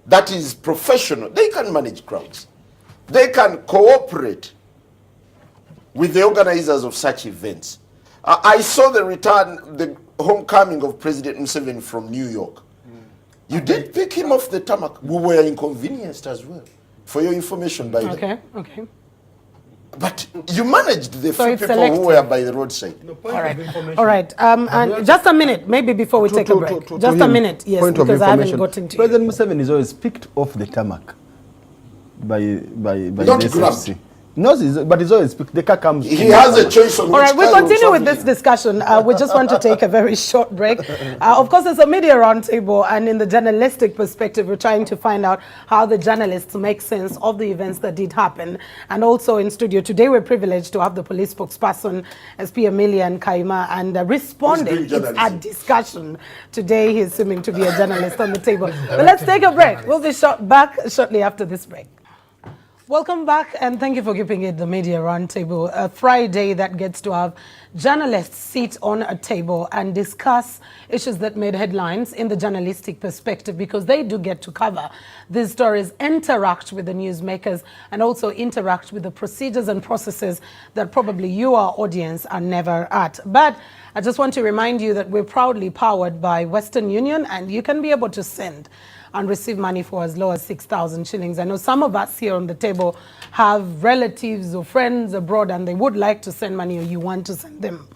that is professional, they can manage crowds. They can cooperate with the organizers of such events. I saw the homecoming of President Museveni from New York. You did pick him off the tarmac. We were inconvenienced as well. For your information, by the way. Okay. But you managed the few people who were by the roadside. All right. And just a minute, maybe before we take a break. Just a minute, yes, because I haven't gotten to President Museveni is always picked off the tarmac by the SFC. No, but it's always the car comes. He has a choice on All right, which we'll car he will continue with travel this in. discussion. We just want to take a very short break. Of course, it's a media roundtable, and in the journalistic perspective, we're trying to find out how the journalists make sense of the events that did happen. And also in studio today, we're privileged to have the police spokesperson, SP Emilian Kaima, and responding. He's doing It's a journalism. discussion. Today, he's seeming to be a journalist on the table. But let's take a break. We'll be back shortly after this break. Welcome back, and thank you for keeping it the Media Roundtable, a Friday that gets to have journalists sit on a table and discuss issues that made headlines in the journalistic perspective, because they do get to cover these stories, interact with the newsmakers, and also interact with the procedures and processes that probably you, our audience, are never at. But I just want to remind you that we're proudly powered by Western Union, and you can be able to send and receive money for as low as 6,000 shillings. I know some of us here on the table have relatives or friends abroad and they would like to send money, or you want to send them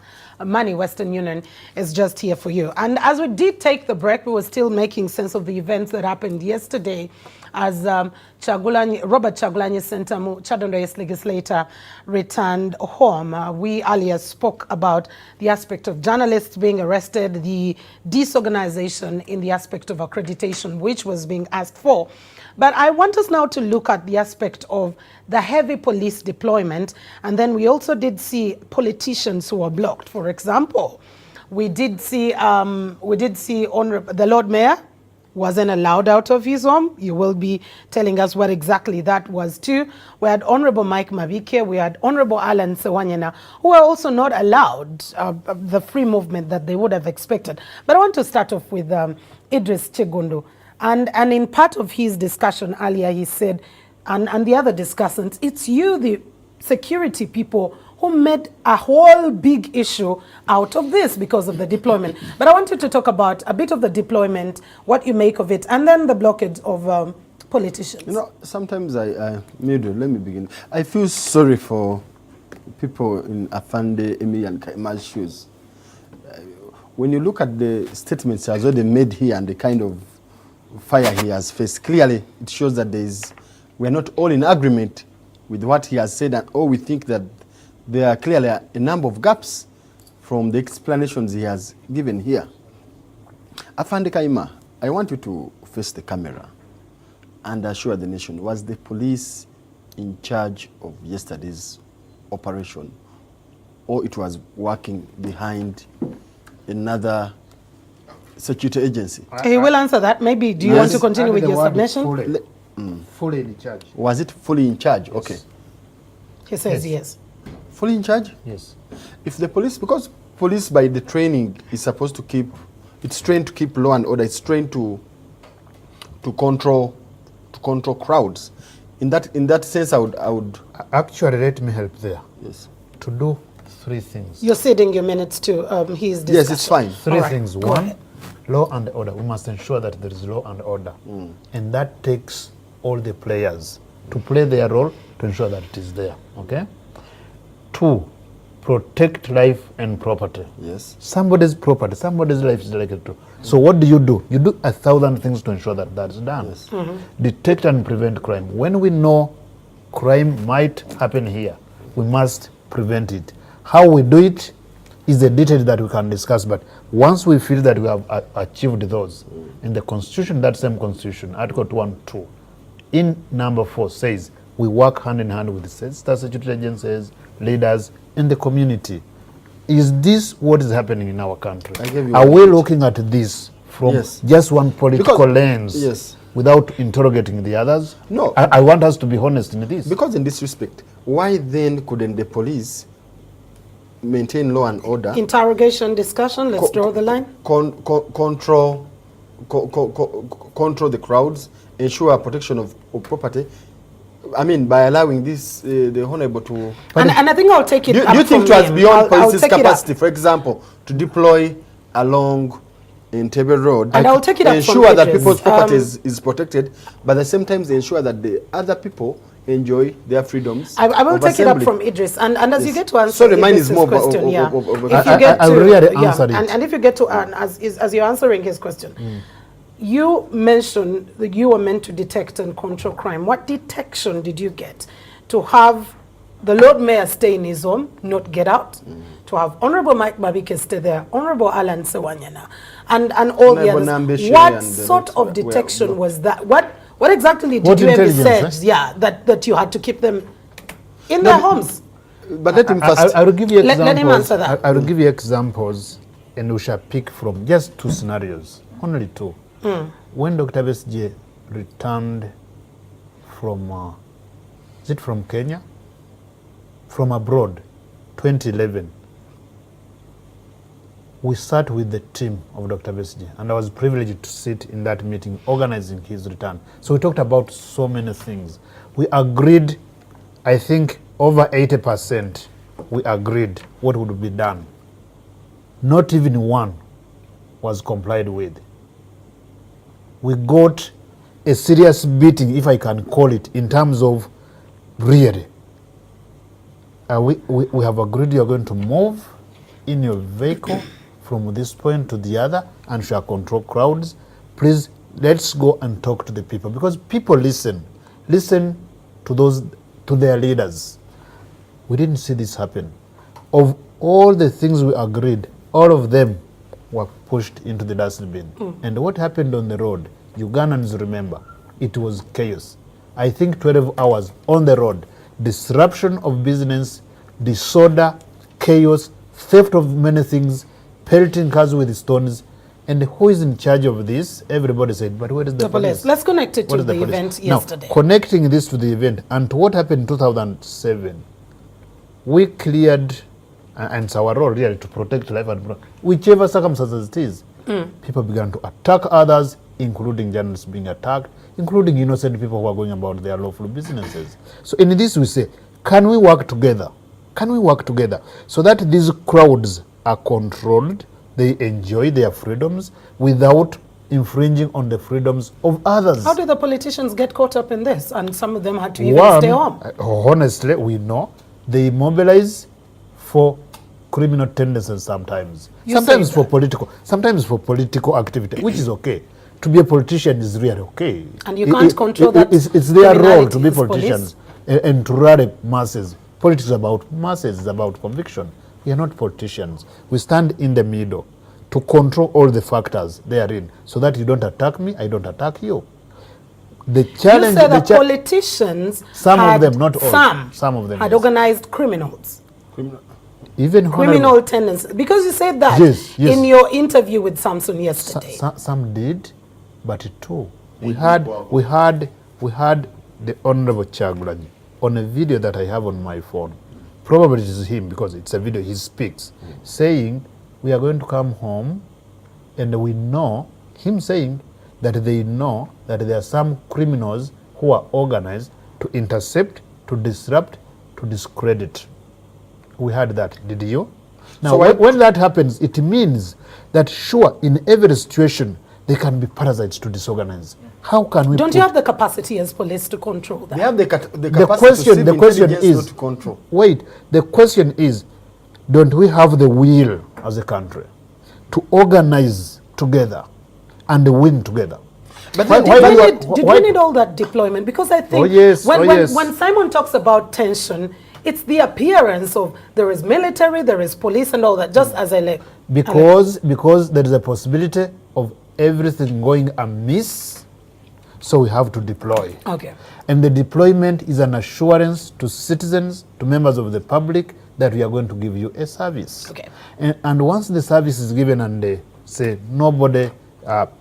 money. Western Union is just here for you. And as we did take the break, we were still making sense of the events that happened yesterday as Robert Chagulanyi Sentamu, Chadondo's legislator, returned home. We earlier spoke about the aspect of journalists being arrested, the disorganization in the aspect of accreditation, which was being asked for. But I want us now to look at the aspect of the heavy police deployment, and then we also did see politicians who were blocked. For example, we did see the Lord Mayor wasn't allowed out of his home. You will be telling us what exactly that was too. We had Honorable Mike Mabike, we had Honorable Alan Sewanyana, who are also not allowed the free movement that they would have expected. But I want to start off with Idris Chigundu. And in part of his discussion earlier, he said, and the other discussants, it's you, the security people, who made a whole big issue out of this because of the deployment. But I want you to talk about a bit of the deployment, what you make of it, and then the blockage of politicians. You know, sometimes Mildred, let me begin. I feel sorry for people in Afande, Emi, and Kaima's shoes. When you look at the statements he has already made here and the kind of fire he has faced, clearly it shows that we're not all in agreement with what he has said, and all we think that there are clearly a number of gaps from the explanations he has given here. Afande Kaima, I want you to face the camera and assure the nation, was the police in charge of yesterday's operation, or it was working behind another security agency? He will answer that. Maybe, do you want to continue with your submission? Fully in charge. Was it fully in charge? Yes. Okay. He says yes. Fully in charge? Yes. If the police, because police by the training is supposed to keep, it's trained to keep law and order, it's trained to control crowds. In that sense, I would Actually, let me help there. yes. To do three things. You're ceding your minutes to his discussion. Yes, it's fine. Three All right, things. go One, ahead. law and order. We must ensure that there is law and order. And that takes all the players to play their role to ensure that it is there. Okay? Two, protect life and property. Yes. Somebody's property, somebody's life is related to. So what do? You do 1,000 things to ensure that that's done. Yes. Detect and prevent crime. When we know crime might happen here, we must prevent it. How we do it is a detail that we can discuss, but once we feel that we have achieved those, in the Constitution, that same Constitution, Article 212, in number 4 says, we work hand in hand with the state security agencies, leaders in the community. Is this what is happening in our country? Are we looking at this from Yes. just one political lens yes. without interrogating the others? No. I want us to be honest in this. Because in this respect, why then couldn't the police maintain law and order? Interrogation, discussion, let's draw the line. Control the crowds, ensure protection of property. I mean, by allowing this, the honorable to... And I think I'll take it Do up you think from it was him. beyond I'll police's take it up. capacity, for example, to deploy along Entebbe Road, And I'll take it up from ensure that Idris. people's property is protected, but at the same time they ensure that the other people enjoy their freedoms? I will of take it up assembly? from Idris, and as you Yes. get to answer Sorry, mine is Idris's more question, yeah. of If you get I to really yeah, answered it. and if you get to as you're answering his question, you mentioned that you were meant to detect and control crime. What detection did you get to have the Lord Mayor stay in his home, not get out, to have Honorable Mike Babike stay there, Honorable Alan Sewanyana, and all the Honorable others. Nambeshe What and the sort rest of were- detection was that? What exactly did What you intelligence, envisage? Yeah, that you had to keep them in their homes. But let him first. I will give you examples. Let him answer that. I will give you examples, and we shall pick from just two scenarios, only two. When Dr. Besje returned from, is it from Kenya? From abroad, 2011. We sat with the team of Dr. Besje, and I was privileged to sit in that meeting organizing his return. So we talked about so many things. We agreed, I think over 80%, we agreed what would be done. Not even one was complied with. We got a serious beating, if I can call it, in terms of really. We have agreed you are going to move in your vehicle from this point to the other and shall control crowds. Please, let's go and talk to the people, because people listen to their leaders. We didn't see this happen. Of all the things we agreed, all of them were pushed into the dustbin. And what happened on the road, Ugandans remember, it was chaos. I think 12 hours on the road, disruption of business, disorder, chaos, theft of many things, pelting cars with stones. And who is in charge of this? Everybody said, but where is the police? Let's connect it What to is the police? event Now, yesterday. connecting this to the event and to what happened in 2007, we cleared, and it's our role really to protect life and property, whichever circumstances it is. People began to attack others, including journalists being attacked, including innocent people who are going about their lawful businesses. So in this we say, can we work together? Can we work together so that these crowds are controlled, they enjoy their freedoms without infringing on the freedoms of others? How did the politicians get caught up in this? And some of them had to even stay home. Honestly, we know they mobilize for criminal tendencies sometimes. Sometimes for political activity, which is okay. To be a politician is really okay. And you can't control that. It's their role to criminality be is politicians and to rally masses. Politics is about masses, it's about conviction. We are not politicians. We stand in the middle to control all the factors therein, so that you don't attack me, I don't attack you. The challenge. You said that politicians, some of them, not all. Some of them, had yes. organized criminals. Even Criminal tendencies. Because you said that Yes. in your interview with Samson yesterday. Some did, but two. We had the Honorable Chagulanyi on a video that I have on my phone. Probably it is him, because it's a video, he speaks, saying, we are going to come home, and we know, him saying that they know that there are some criminals who are organized to intercept, to disrupt, to discredit. We had that, did you? Now, So when that happens, it means that sure, in every situation, there can be parasites to disorganize. How can we Don't you have the capacity as police to control that? They have the the capacity question intelligence is, not to control. wait, the question is, don't we have the will as a country to organize together and win together? But Why- then Did we need all that deployment? Because I think yes, when Simon talks about tension, it's the appearance of there is military, there is police and all that, just as I like. Because there is a possibility of everything going amiss, so we have to deploy. Okay. And the deployment is an assurance to citizens, to members of the public, that we are going to give you a service. Okay. And once the service is given and they say, nobody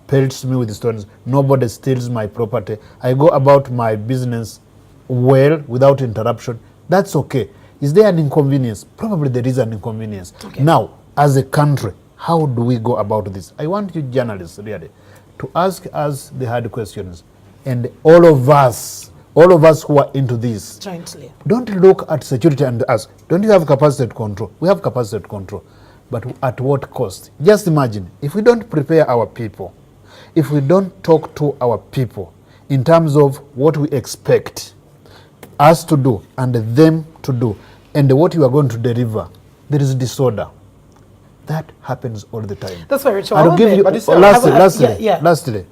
pelts me with stones, nobody steals my property, I go about my business well, without interruption, that's okay. Is there an inconvenience? Probably there is an inconvenience. Okay. Now, as a country, how do we go about this? I want you journalists really to ask us the hard questions. And all of us who are into this, Jointly. don't look at security and ask, don't you have capacity to control? We have capacity to control. But at what cost? Just imagine, if we don't prepare our people, if we don't talk to our people in terms of what we expect us to do and them to do, and what you are going to deliver, there is disorder. That happens all the time. That's very true. I'll give you, lastly, yeah. lastly,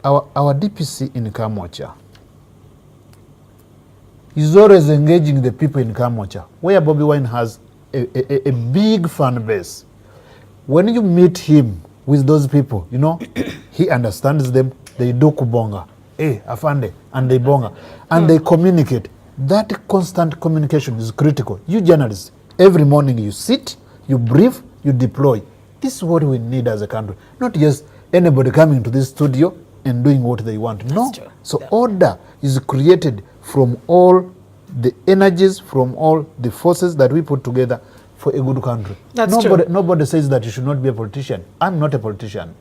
our DPC in Kamwacha is always engaging the people in Kamocha, where Bobi Wine has a big fan base. When you meet him with those people, you know, he understands them. They do kubonga, afande, and they bonga, and they communicate. That constant communication is critical. You journalists, every morning you sit, you brief, you deploy. This is what we need as a country. Not just anybody coming to this studio and doing what they want. No. true. So order is created from all the energies, from all the forces that we put together for a good country. That's nobody, true. Nobody says that you should not be a politician. I'm not a politician.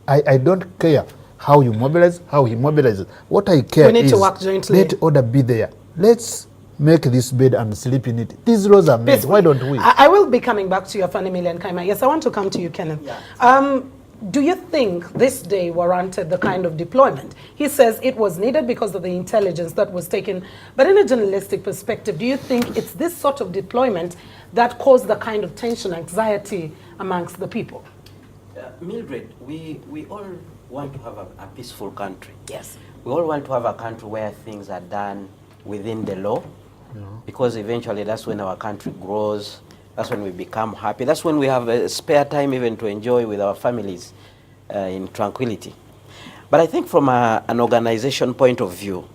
I don't care how you mobilize, how he mobilizes. What I care We need is to work jointly. let order be there. Let's make this bed and sleep in it. These laws are made. Why don't we? I will be coming back to you, Afani Million Kaima. Yes, I want to come to you, Kenneth. Do you think this day warranted the kind of deployment? He says it was needed because of the intelligence that was taken. But in a journalistic perspective, do you think it's this sort of deployment that caused the kind of tension, anxiety amongst the people? Mildred, we all want to have a peaceful country. Yes. We all want to have a country where things are done within the law, because eventually that's when our country grows. That's when we become happy. That's when we have a spare time even to enjoy with our families in tranquility. But I think from an organization point of view,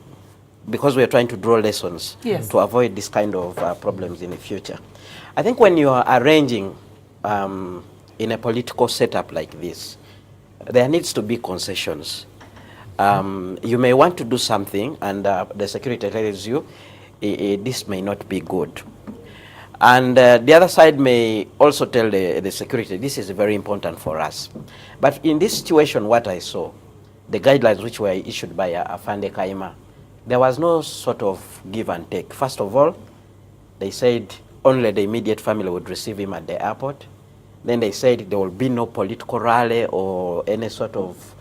because we are trying to draw lessons to avoid this kind of problems in the future, I think when you are arranging in a political setup like this, there needs to be concessions. You may want to do something and the security tells you this may not be good. And the other side may also tell the security, this is very important for us. But in this situation, what I saw, the guidelines which were issued by Afande Kaima, there was no sort of give and take. First of all, they said only the immediate family would receive him at the airport. Then they said there will be no political rally or any sort of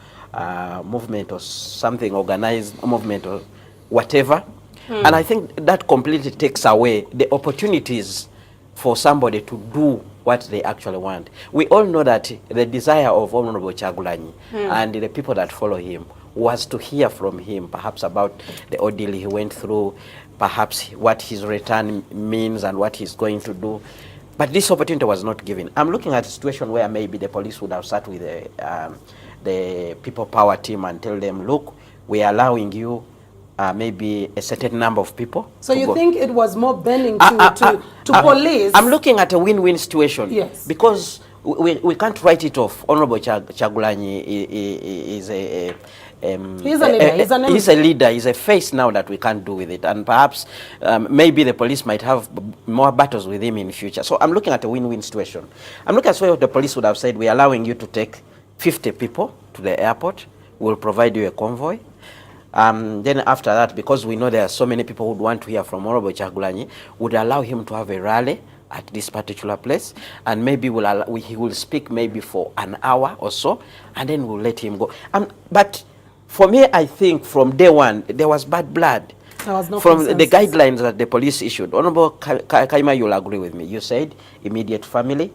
movement or something, organized movement or whatever. And I think that completely takes away the opportunities for somebody to do what they actually want. We all know that the desire of Honorable Chagulanyi and the people that follow him was to hear from him, perhaps about the ordeal he went through, perhaps what his return means and what he's going to do. But this opportunity was not given. I'm looking at a situation where maybe the police would have sat with the people power team and tell them, look, we are allowing you maybe a certain number of people. So you think it was more bending to police? I'm looking at a win-win situation. Yes. Because we can't write it off. Honorable Chagulanyi is a he's a leader. He's a leader. He's a face now that we can't do with it. And perhaps maybe the police might have more battles with him in the future. So I'm looking at a win-win situation. I'm looking at where the police would have said, we're allowing you to take 50 people to the airport. We'll provide you a convoy. Then after that, because we know there are so many people who would want to hear from Honorable Chagulanyi, would allow him to have a rally at this particular place, and maybe he will speak maybe for an hour or so, and then we'll let him go. But for me, I think from day one, there was bad blood. There was no from consensus. the guidelines that the police issued. Honorable Kaima, you'll agree with me. You said immediate family,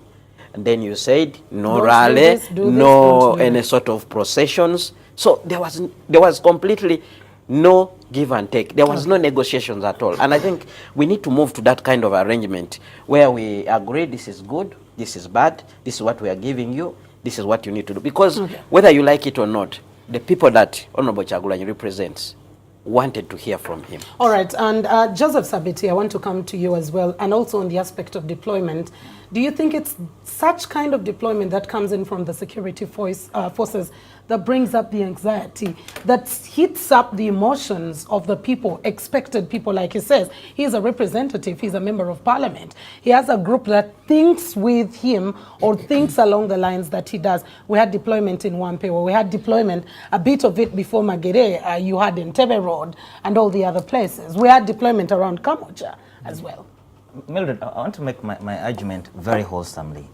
and then you said no rally, no any sort of processions. So there was completely no give and take. There was no negotiations at all. And I think we need to move to that kind of arrangement where we agree this is good, this is bad, this is what we are giving you, this is what you need to do. Because whether you like it or not, the people that Honorable Chagulanyi represents wanted to hear from him. All right, and Joseph Sabiti, I want to come to you as well, and also on the aspect of deployment. Do you think it's such kind of deployment that comes in from the security forces that brings up the anxiety, that hits up the emotions of the people, expected people, like he says? He's a representative, he's a member of parliament. He has a group that thinks with him or thinks along the lines that he does. We had deployment in Wampewa, we had deployment, a bit of it before Magere, you had in Tebe Road and all the other places. We had deployment around Kamocha as well. Mildred, I want to make my argument very wholesomely.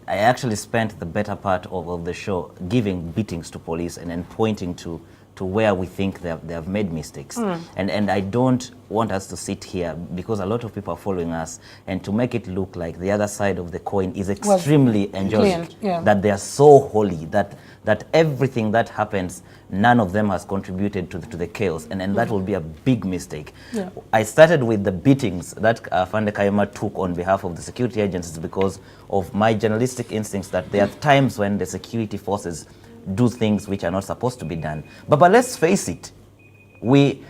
I actually spent the better part of the show giving beatings to police and then pointing to to where we think they have made mistakes. And I don't want us to sit here, because a lot of people are following us, and to make it look like the other side of the coin is extremely angelic, that they are so holy, that everything that happens, none of them has contributed to the chaos, and that will be a big mistake. I started with the beatings that Fande Kayima took on behalf of the security agencies because of my journalistic instincts, that there are times when the security forces do things which are not supposed to be done. But let's face it, we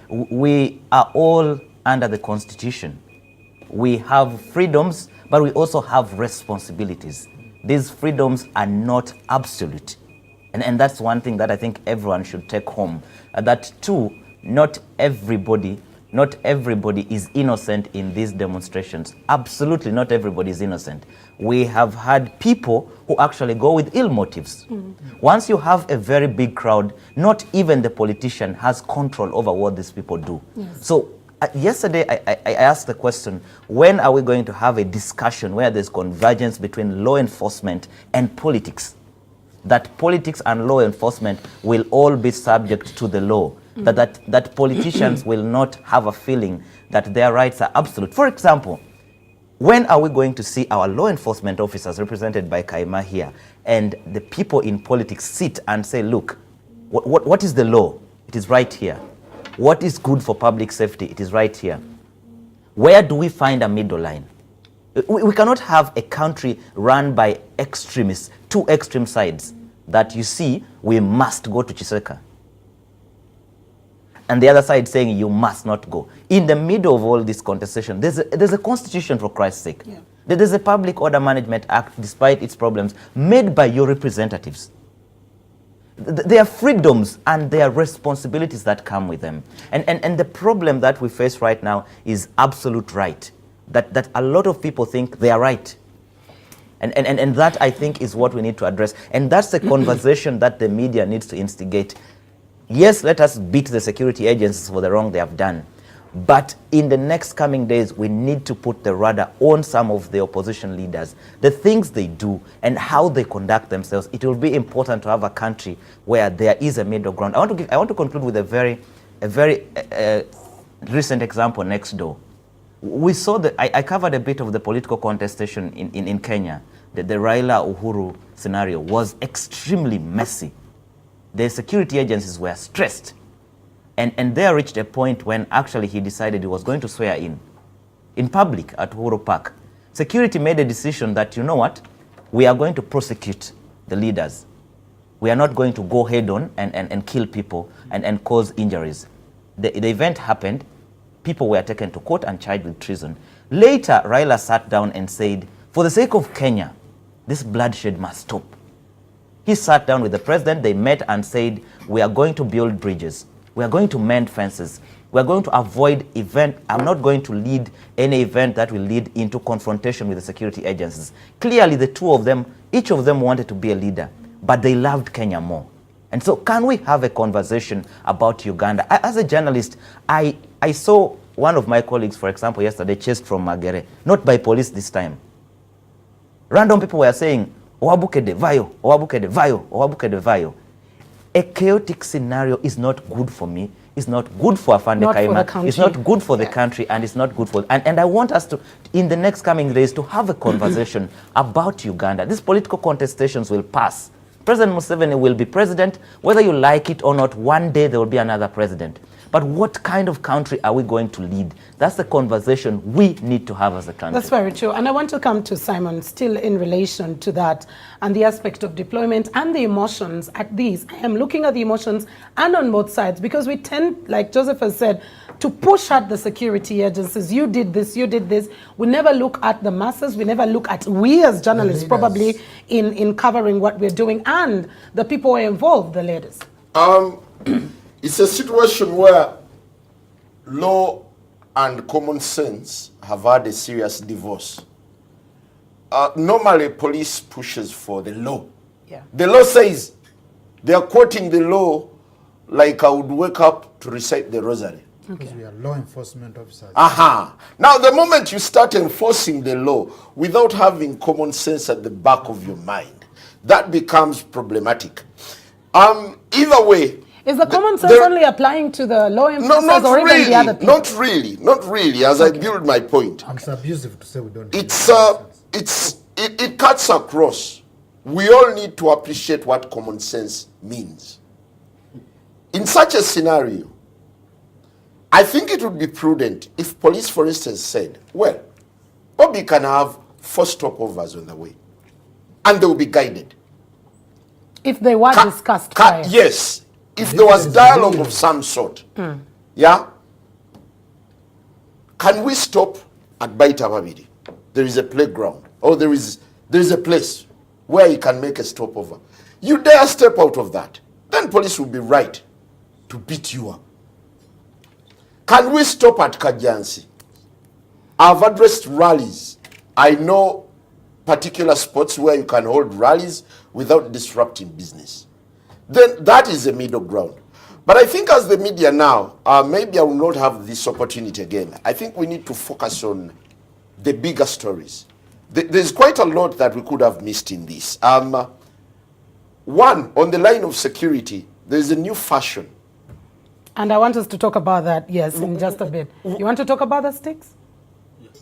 are all under the Constitution. We have freedoms, but we also have responsibilities. These freedoms are not absolute. And that's one thing that I think everyone should take home. That too, not everybody is innocent in these demonstrations. Absolutely not everybody is innocent. We have had people who actually go with ill motives. Once you have a very big crowd, not even the politician has control over what these people do. So yesterday I asked the question, when are we going to have a discussion where there's convergence between law enforcement and politics? That politics and law enforcement will all be subject to the law. That politicians will not have a feeling that their rights are absolute. For example, when are we going to see our law enforcement officers represented by Kayima here, and the people in politics sit and say, look, what is the law? It is right here. What is good for public safety? It is right here. Where do we find a middle line? We cannot have a country run by extremists, two extreme sides, that you see, we must go to Chiseka, and the other side saying you must not go. In the middle of all this contestation, there's a constitution, for Christ's sake. There's a Public Order Management Act, despite its problems, made by your representatives. There are freedoms and there are responsibilities that come with them. And the problem that we face right now is absolute right. That a lot of people think they are right. And that, I think, is what we need to address. And that's the conversation that the media needs to instigate. Yes, let us beat the security agencies for the wrong they have done. But in the next coming days, we need to put the radar on some of the opposition leaders, the things they do and how they conduct themselves. It will be important to have a country where there is a middle ground. I want to conclude with a very recent example next door. We saw that I covered a bit of the political contestation in Kenya. The Raila Uhuru scenario was extremely messy. The security agencies were stressed. And there reached a point when actually he decided he was going to swear in public at Uhuru Park. Security made a decision that, you know what, we are going to prosecute the leaders. We are not going to go head on and kill people and cause injuries. The event happened. People were taken to court and charged with treason. Later, Raila sat down and said, for the sake of Kenya, this bloodshed must stop. He sat down with the president. They met and said, we are going to build bridges. We are going to mend fences. We are going to avoid event. I'm not going to lead any event that will lead into confrontation with the security agencies. Clearly, the two of them, each of them wanted to be a leader, but they loved Kenya more. And so can we have a conversation about Uganda? As a journalist, I saw one of my colleagues, for example, yesterday chased from Magere, not by police this time. Random people were saying, Owabuke de Vayo, Owabuke de Vayo, Owabuke de Vayo. A chaotic scenario is not good for me. It's not good for Afande Kayima. It's not good for the country, and it's not good for... And I want us to, in the next coming days, to have a conversation about Uganda. These political contestations will pass. President Museveni will be president. Whether you like it or not, one day there will be another president. But what kind of country are we going to lead? That's the conversation we need to have as a country. That's very true. And I want to come to Simon, still in relation to that and the aspect of deployment and the emotions at these. I am looking at the emotions and on both sides, because we tend, like Joseph has said, to push at the security agencies. You did this, you did this. We never look at the masses. We never look at, we as journalists probably, in covering what we're doing, and the people who are involved, the leaders. It's a situation where law and common sense have had a serious divorce. Normally, police pushes for the law. Yeah. The law says, they are quoting the law like I would wake up to recite the rosary. Because we are law enforcement officers. Aha. Now, the moment you start enforcing the law without having common sense at the back of your mind, that becomes problematic. Either way, Is the common sense only applying to the law No, enforcers not or really. even the other people? Not really. As I build my point, It's abusive to say we don't. it cuts across. We all need to appreciate what common sense means. In such a scenario, I think it would be prudent if police, for instance, said, well, Bobi can have 4 stopovers on the way, and they will be guided. If they were discussed prior. Yes. If there was dialogue of some sort. Yeah? Can we stop at Baita Babidi? There is a playground. Or there is a place where you can make a stopover. You dare step out of that, then police will be right to beat you up. Can we stop at Kajansi? I've addressed rallies. I know particular spots where you can hold rallies without disrupting business. Then that is a middle ground. But I think as the media now, maybe I will not have this opportunity again. I think we need to focus on the bigger stories. There's quite a lot that we could have missed in this. One, on the line of security, there's a new fashion. And I want us to talk about that, yes, in just a bit. You want to talk about the sticks?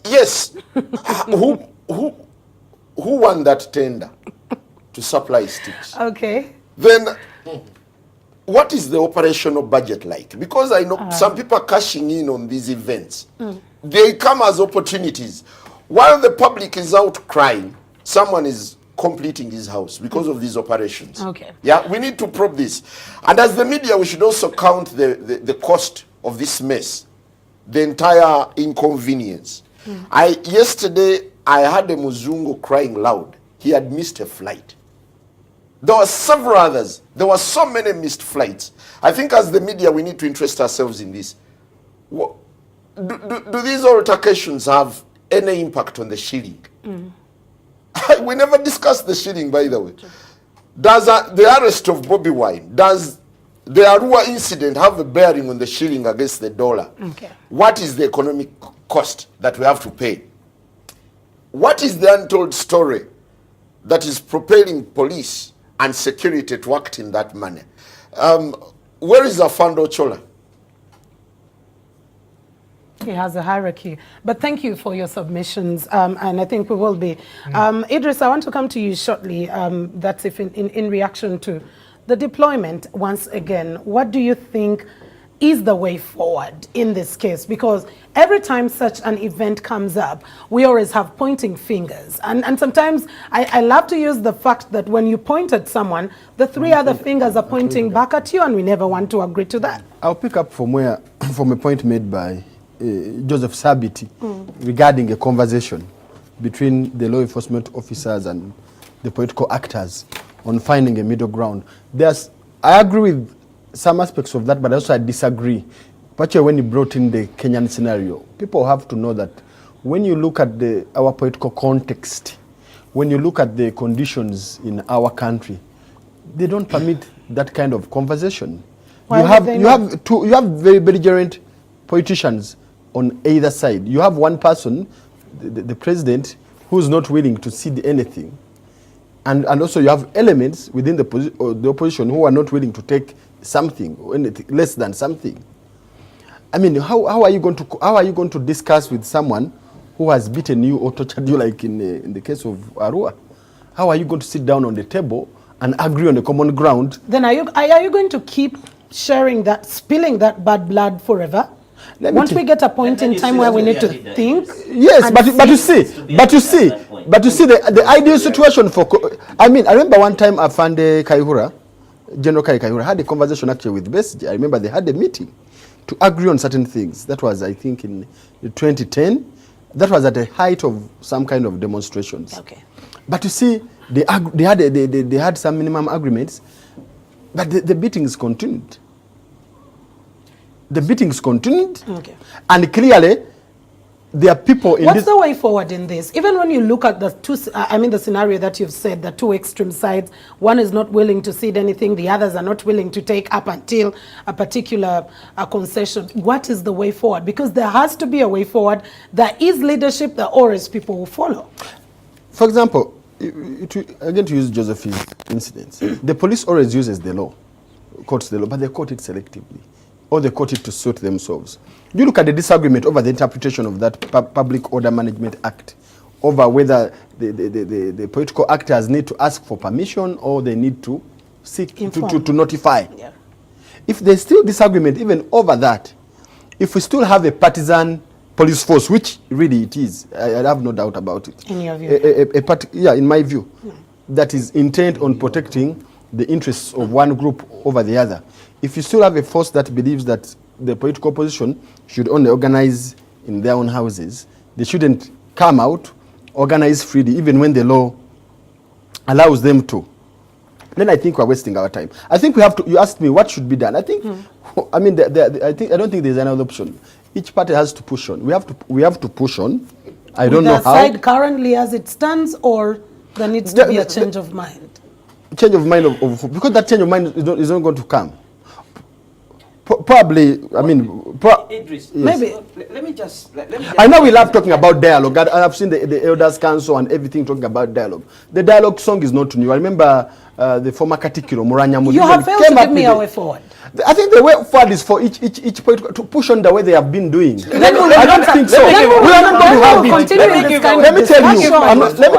Yes. Who won that tender to supply sticks? Okay. Then what is the operational budget like? Because I know some people are cashing in on these events. They come as opportunities. While the public is out crying, someone is completing his house because of these operations. Okay. Yeah, we need to probe this. And as the media, we should also count the cost of this mess, the entire inconvenience. Yesterday, I had a Muzungu crying loud. He had missed a flight. There were several others. There were so many missed flights. I think as the media, we need to interest ourselves in this. Do these altercations have any impact on the shilling? We never discussed the shilling, by the way. Does the arrest of Bobi Wine, does the Arua incident have a bearing on the shilling against the dollar? Okay. What is the economic cost that we have to pay? What is the untold story that is propelling police and security to act in that manner? Where is Afando Chola? He has a hierarchy. But thank you for your submissions, and I think we will be. Idris, I want to come to you shortly. That's if in reaction to the deployment, once again, what do you think is the way forward in this case? Because every time such an event comes up, we always have pointing fingers. And sometimes I love to use the fact that when you point at someone, the 3 other fingers are pointing back at you, and we never want to agree to that. I'll pick up from a point made by Joseph Sabiti regarding a conversation between the law enforcement officers and the political actors on finding a middle ground. I agree with some aspects of that, but also I disagree. Particularly when you brought in the Kenyan scenario, people have to know that when you look at our political context, when you look at the conditions in our country, they don't permit that kind of conversation. You have very belligerent politicians on either side. You have one person, the president, who's not willing to cede anything. And also you have elements within the opposition who are not willing to take something, or anything less than something. I mean, how are you going to discuss with someone who has beaten you or tortured you, like in the case of Arua? How are you going to sit down on the table and agree on a common ground? Then are you going to keep spilling that bad blood forever? Won't we get a point in time where we need to think? Yes, but you see the ideal situation for. I mean, I remember one time Afande Kaihura, General Kaihura, had a conversation actually with Besige. I remember they had a meeting to agree on certain things. That was, I think, in 2010. That was at the height of some kind of demonstrations. Okay. But you see, they had some minimum agreements, but the beatings continued. The beatings continued, and clearly there are people in What's the way forward in this? Even when you look at the the scenario that you've said, the 2 extreme sides, one is not willing to cede anything, the others are not willing to take up until a particular concession. What is the way forward? Because there has to be a way forward. There is leadership that always people will follow. For example, again to use Joseph's incidents, the police always uses the law. quotes the law, but they quote it selectively, or they quote it to suit themselves. You look at the disagreement over the interpretation of that Public Order Management Act, over whether the political actors need to ask for permission or they need to seek to notify. Yeah. If there's still disagreement even over that, if we still have a partisan police force, which really it is, I have no doubt about it. In your view? Yeah, in my view, that is intent on protecting the interests of one group over the other. If you still have a force that believes that the political opposition should only organize in their own houses, they shouldn't come out, organize freely, even when the law allows them to, then I think we're wasting our time. I think we have to, you asked me what should be done. I think, I mean, I don't think there's another option. Each party has to push on. We have to push on. I don't know how. Side currently as it stands, or there needs to be a change of mind? Change of mind because that change of mind is not going to come. Probably, I mean, Idris, yes. Maybe. Let me just. I know we love talking about dialogue. I've seen the Elders Council and everything talking about dialogue. The dialogue song is not new. I remember the former Katikiro, Muranya Mudi. You have failed to give me a way forward. I think the way forward is for each political to push on the way they have been doing. I don't think so. We are not going to have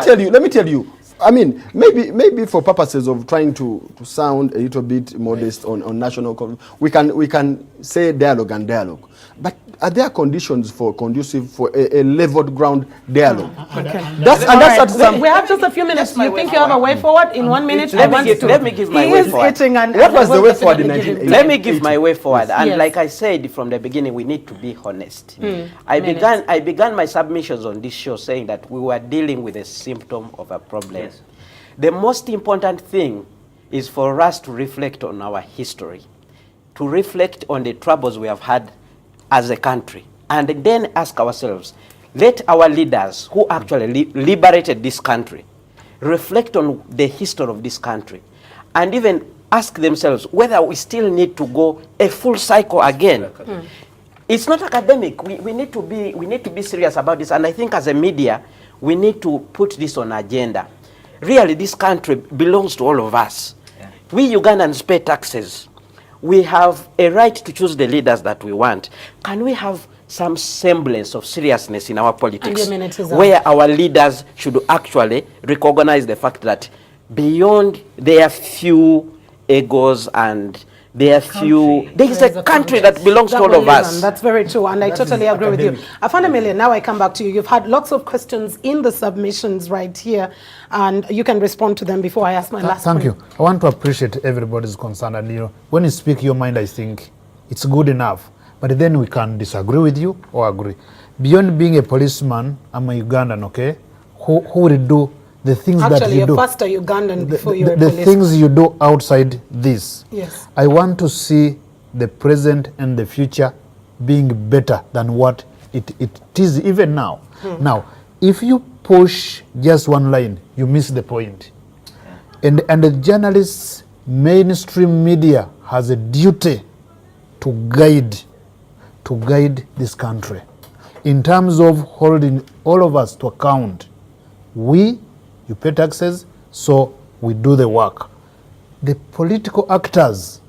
it. Let me tell you. I mean, maybe for purposes of trying to sound a little bit modest on national, we can say dialogue and dialogue. But are there conditions for conducive for a leveled ground dialogue? Okay. We have just a few minutes. You think you have a way forward in 1 minute? Let me give my way forward. What was the way forward in 1980? Let me give my way forward. And Yes. like I said from the beginning, we need to be honest. I began my submissions on this show saying that we were dealing with a symptom of a problem. Yes. The most important thing is for us to reflect on our history, to reflect on the troubles we have had as a country, and then ask ourselves, let our leaders who actually liberated this country reflect on the history of this country, and even ask themselves whether we still need to go a full cycle again. It's not academic. We need to be serious about this, and I think as a media, we need to put this on agenda. Really, this country belongs to all of us. Yeah. We Ugandans pay taxes. We have a right to choose the leaders that we want. Can we have some semblance of seriousness in our politics, where our leaders should actually recognize the fact that beyond their few egos and there is a country that belongs to all of us. That's very true, and I totally agree with you. Afana Mele, now I come back to you. You've had lots of questions in the submissions right here, and you can respond to them before I ask my last one. Thank you. I want to appreciate everybody's concern, and when you speak your mind, I think it's good enough. But then we can disagree with you or agree. Beyond being a policeman, I'm a Ugandan, okay? Who will do the things that you do. Actually, you're first a Ugandan before you're a the policeman. things you do outside this. Yes. I want to see the present and the future being better than what it is even now. Now, if you push just one line, you miss the point. And the journalists, mainstream media has a duty to guide this country in terms of holding all of us to account. You pay taxes, so we do the work. The political actors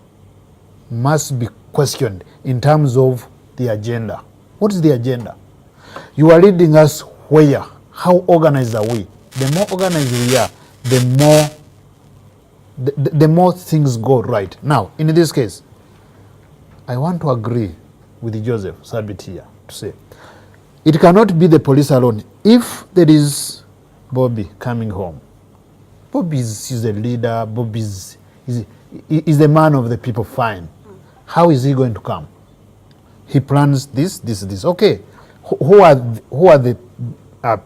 must be questioned in terms of the agenda. What is the agenda? You are leading us where? How organized are we? The more organized we are, the more things go right. Now, in this case, I want to agree with Joseph Sabit here to say, it cannot be the police alone. If there is Bobi coming home, Bobi is a leader, Bobi is the man of the people, fine. How is he going to come? He plans this. Okay, who are the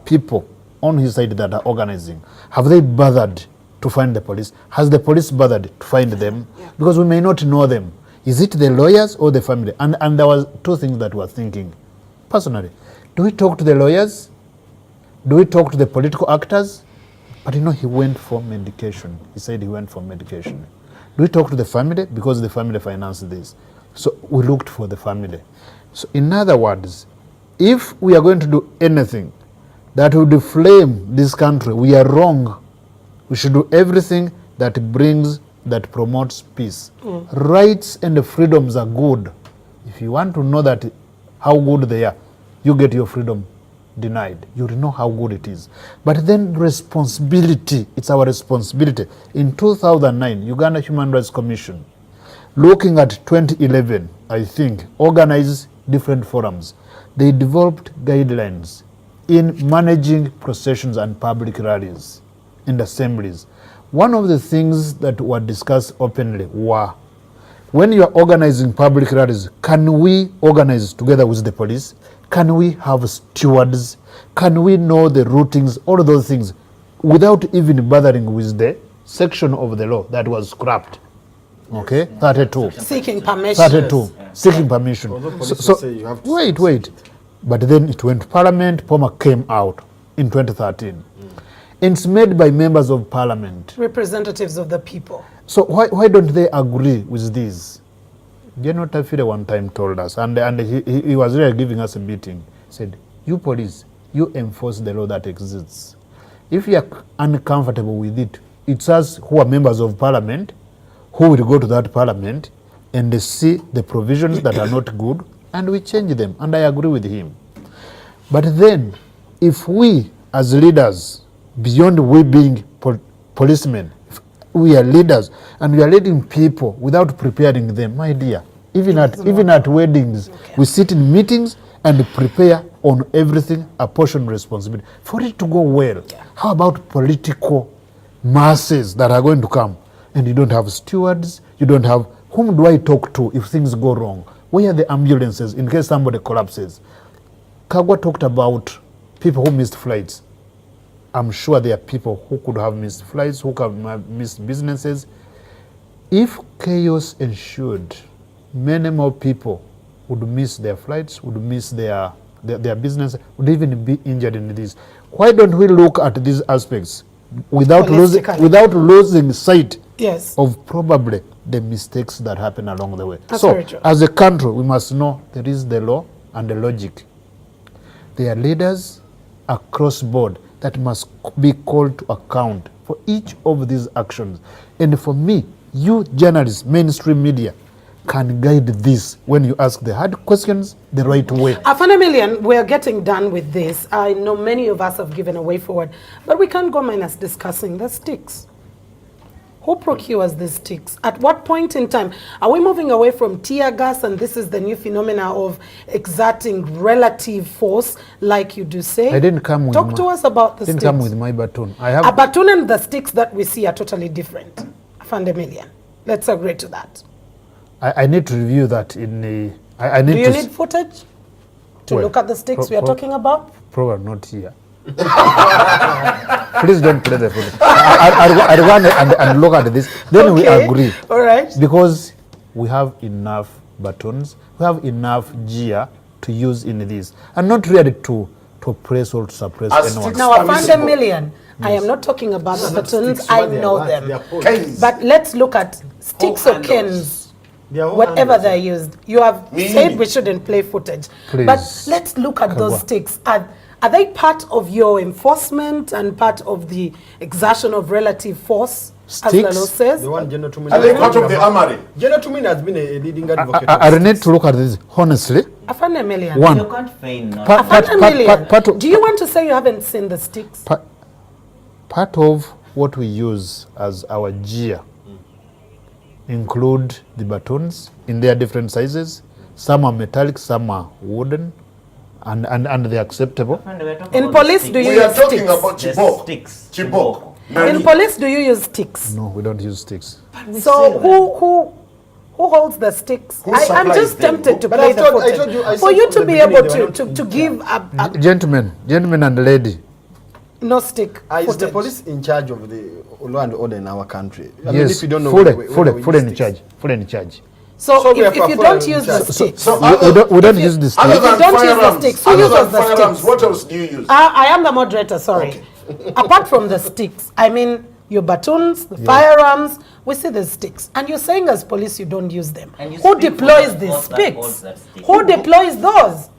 people on his side that are organizing? Have they bothered to find the police? Has the police bothered to find them? Yeah. Because we may not know them. Is it the lawyers or the family? And there was two things that we were thinking. Personally, do we talk to the lawyers? Do we talk to the political actors? But he went for medication. He said he went for medication. Do we talk to the family? Because the family financed this. So we looked for the family. So in other words, if we are going to do anything that will deflame this country, we are wrong. We should do everything that brings that promotes peace. Rights and freedoms are good. If you want to know that how good they are, you get your freedom denied. You know how good it is. But then responsibility, it's our responsibility. In 2009, Uganda Human Rights Commission, looking at 2011, I think, organized different forums. They developed guidelines in managing processions and public rallies and assemblies. One of the things that were discussed openly were, when you are organizing public rallies, can we organize together with the police? Can we have stewards? Can we know the routings? All of those things without even bothering with the section of the law that was scrapped. Okay, 32. Seeking permission. 32. Seeking permission. So say you have to wait. But then it went to Parliament. POMA came out in 2013. It's made by members of Parliament. Representatives of the people. So why don't they agree with this? General Tafire one time told us, and he was really giving us a meeting. He said, you police, you enforce the law that exists. If you are uncomfortable with it, it's us who are members of Parliament who will go to that Parliament and they see the provisions that are not good and we change them. And I agree with him. But then, if we as leaders, beyond we being policemen, if we are leaders and we are leading people without preparing them, my dear, even at weddings, we sit in meetings and prepare on everything, apportion responsibility for it to go well. How about political masses that are going to come and you don't have stewards, you don't have, whom do I talk to if things go wrong? Where are the ambulances in case somebody collapses? Kagwa talked about people who missed flights. I'm sure there are people who could have missed flights, who could have missed businesses. If chaos ensued, many more people would miss their flights, would miss their business, would even be injured in this. Why don't we look at these aspects without losing sight of probably the mistakes that happen along the way? That's so, very true. as a country, we must know there is the law and the logic. There are leaders across board that must be called to account for each of these actions. And for me, you journalists, mainstream media, can guide this when you ask the hard questions the right way. Afana we're getting done with this. I know many of us have given a way forward, but we can't go minus discussing the sticks. Who procures these sticks? At what point in time? Are we moving away from tear gas and this is the new phenomena of exerting relative force, like you do say? I didn't come with Talk to us about the sticks. Didn't come with my baton. I have a baton and the sticks that we see are totally different. Afana let's agree to that. I need to review that in the... Do you need footage to look at the sticks we are talking about? Probably not here. Please don't play the footage. I'd want and look at this. Then we agree. All right. Because we have enough batons, we have enough gear to use in this. And not really to oppress or to suppress anyone. Now, Afana I am not talking about the batons. I know them. But let's look at sticks or canes. Whatever they're used. You have said we shouldn't play footage. Please. But let's look at those sticks. Are they part of your enforcement and part of the exertion of relative force, as the law says? The one General Tumina. Are they part of the armory? General Tumina has been a leading advocate. I need to look at this honestly. Afana One. You can't feign not. Do you want to say you haven't seen the sticks? Part of what we use as our gear include the batons in their different sizes. Some are metallic, some are wooden, and they're acceptable. In police, do you We are use talking sticks? about Chibok. Sticks. Chibok. In police, do you use sticks? No, we don't use sticks. So who holds the sticks? Who I'm supplies just them? tempted to But play I the told footage. you, I For said you from to the be beginning able they were to not- give a Gentlemen and lady. no stick Is the footage. police in charge of the law and order in our country? I mean, Yes, if you don't know fully whether we in use charge. sticks. Fully in charge. So we if are you for don't foreign use the charge. sticks, So We don't use this. other If you than don't use the firearms, sticks, who other uses than the firearms, sticks? what else do you use? I am the moderator, sorry. Apart from the sticks, I mean your batons, the firearms, we see the sticks. And you're saying as police you don't use them. And you Who speak for deploys the these force that holds sticks? that stick. Who deploys those?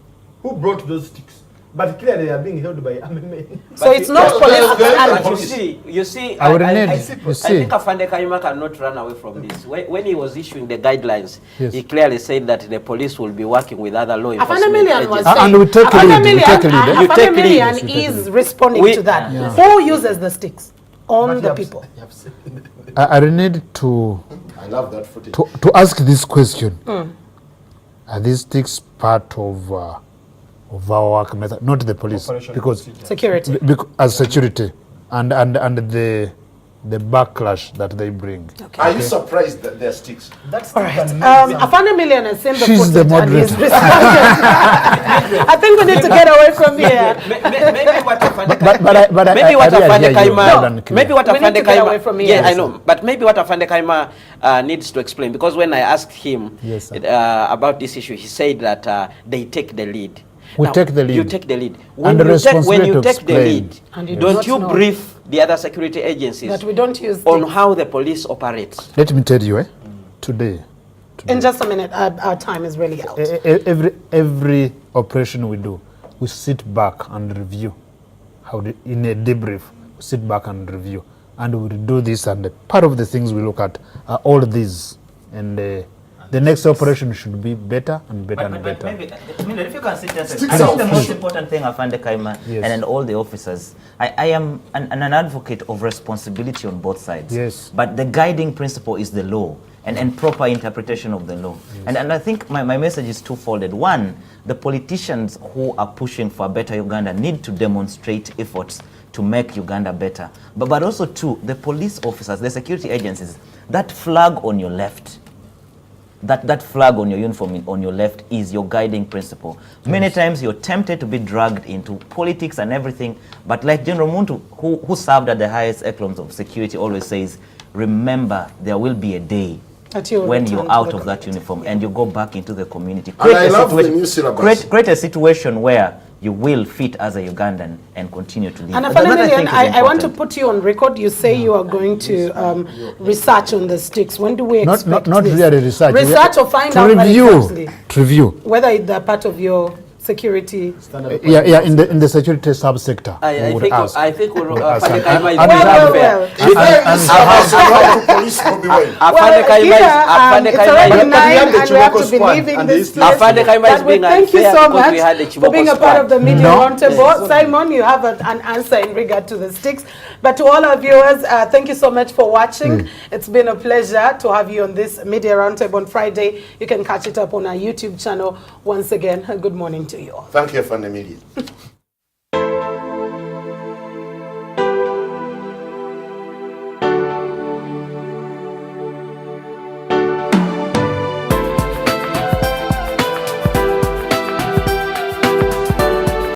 Who brought those sticks? But clearly they are being held by MMA. So it's not Well, police. well, brutality. You see, I would need, I you see. think Afande Kayima cannot run away from this. When he was issuing the guidelines, Yes. he clearly said that the police will be working with other law Afande enforcement Million was agencies. saying, And we take lead, we take lead, eh? You take Afande lead. Million Yes, we take is responding We- to that. Who uses the sticks? On the people. I need to I love that footage. to ask this question. Are these sticks part of our work method? Not the police, because Security. as security and the backlash that they bring. Are you surprised that they're sticks? That's All right. Afande Million has seen the She's footage the and he's moderator. responding. I think we need to get away from here. Maybe what Afande But maybe what I Afande hear you loud and Kayima, clear. maybe what We need Afande to get away Kayima, from here. yeah, I know, but maybe what Afande Kayima needs to explain, because when I asked him Yes, sir. about this issue, he said that they take the lead. We Now, take the lead. You take the lead. And the when responsibility you to take the explain. lead, And you do don't not you know brief the other security agencies that we don't use on sticks. how the police operates? Let me tell you, today, In just a minute, our time is really out. every operation we do, we sit back and review. In a debrief, we sit back and review, and we do this. And part of the things we look at are all these, and the next operation should be better and better and But better. maybe, if you can sit just Stick I think out. the most important thing, Afande Kayima, Yes. and all the officers, I am an advocate of responsibility on both sides. Yes. But the guiding principle is the law and proper interpretation of the law. And I think my message is twofolded. One, the politicians who are pushing for a better Uganda need to demonstrate efforts to make Uganda better. But also, two, the police officers, the security agencies, that flag on your left, that flag on your uniform on your left is your guiding principle. Many times you're tempted to be dragged into politics and everything, but like General Muntu, who served at the highest echelons of security, always says, remember, there will be a day That you will when return you're to out the of that community. uniform and you go back into the community. And I love the new syllabus. Create a situation where you will fit as a Ugandan and continue to live. And That Afande I Million, think is I want to important. put you on record. You say you are going to research on the sticks. When do we expect Not this? really research. Research or find to out what review, exactly, to review. whether they're part of your security. Yeah, in the security subsector. I we would think ask. Afande And- Kayima is and- being Well, unfair. well. Should I use to police Bobi Wine? Afande Kayima is Afande it's Kayima already is- 9 But we have the and we have to Chiboko be squad, leaving and this this- place. Afande Kayima is But we being thank you unfair so because much we had the for being a Chiboko part squad. of the media No. roundtable. Simon, you have an answer in regard to the sticks. But to all our viewers, thank you so much for watching. It's been a pleasure to have you on this media roundtable on Friday. You can catch it up on our YouTube channel. Once again, good morning to you all. Thank you, Afande Million.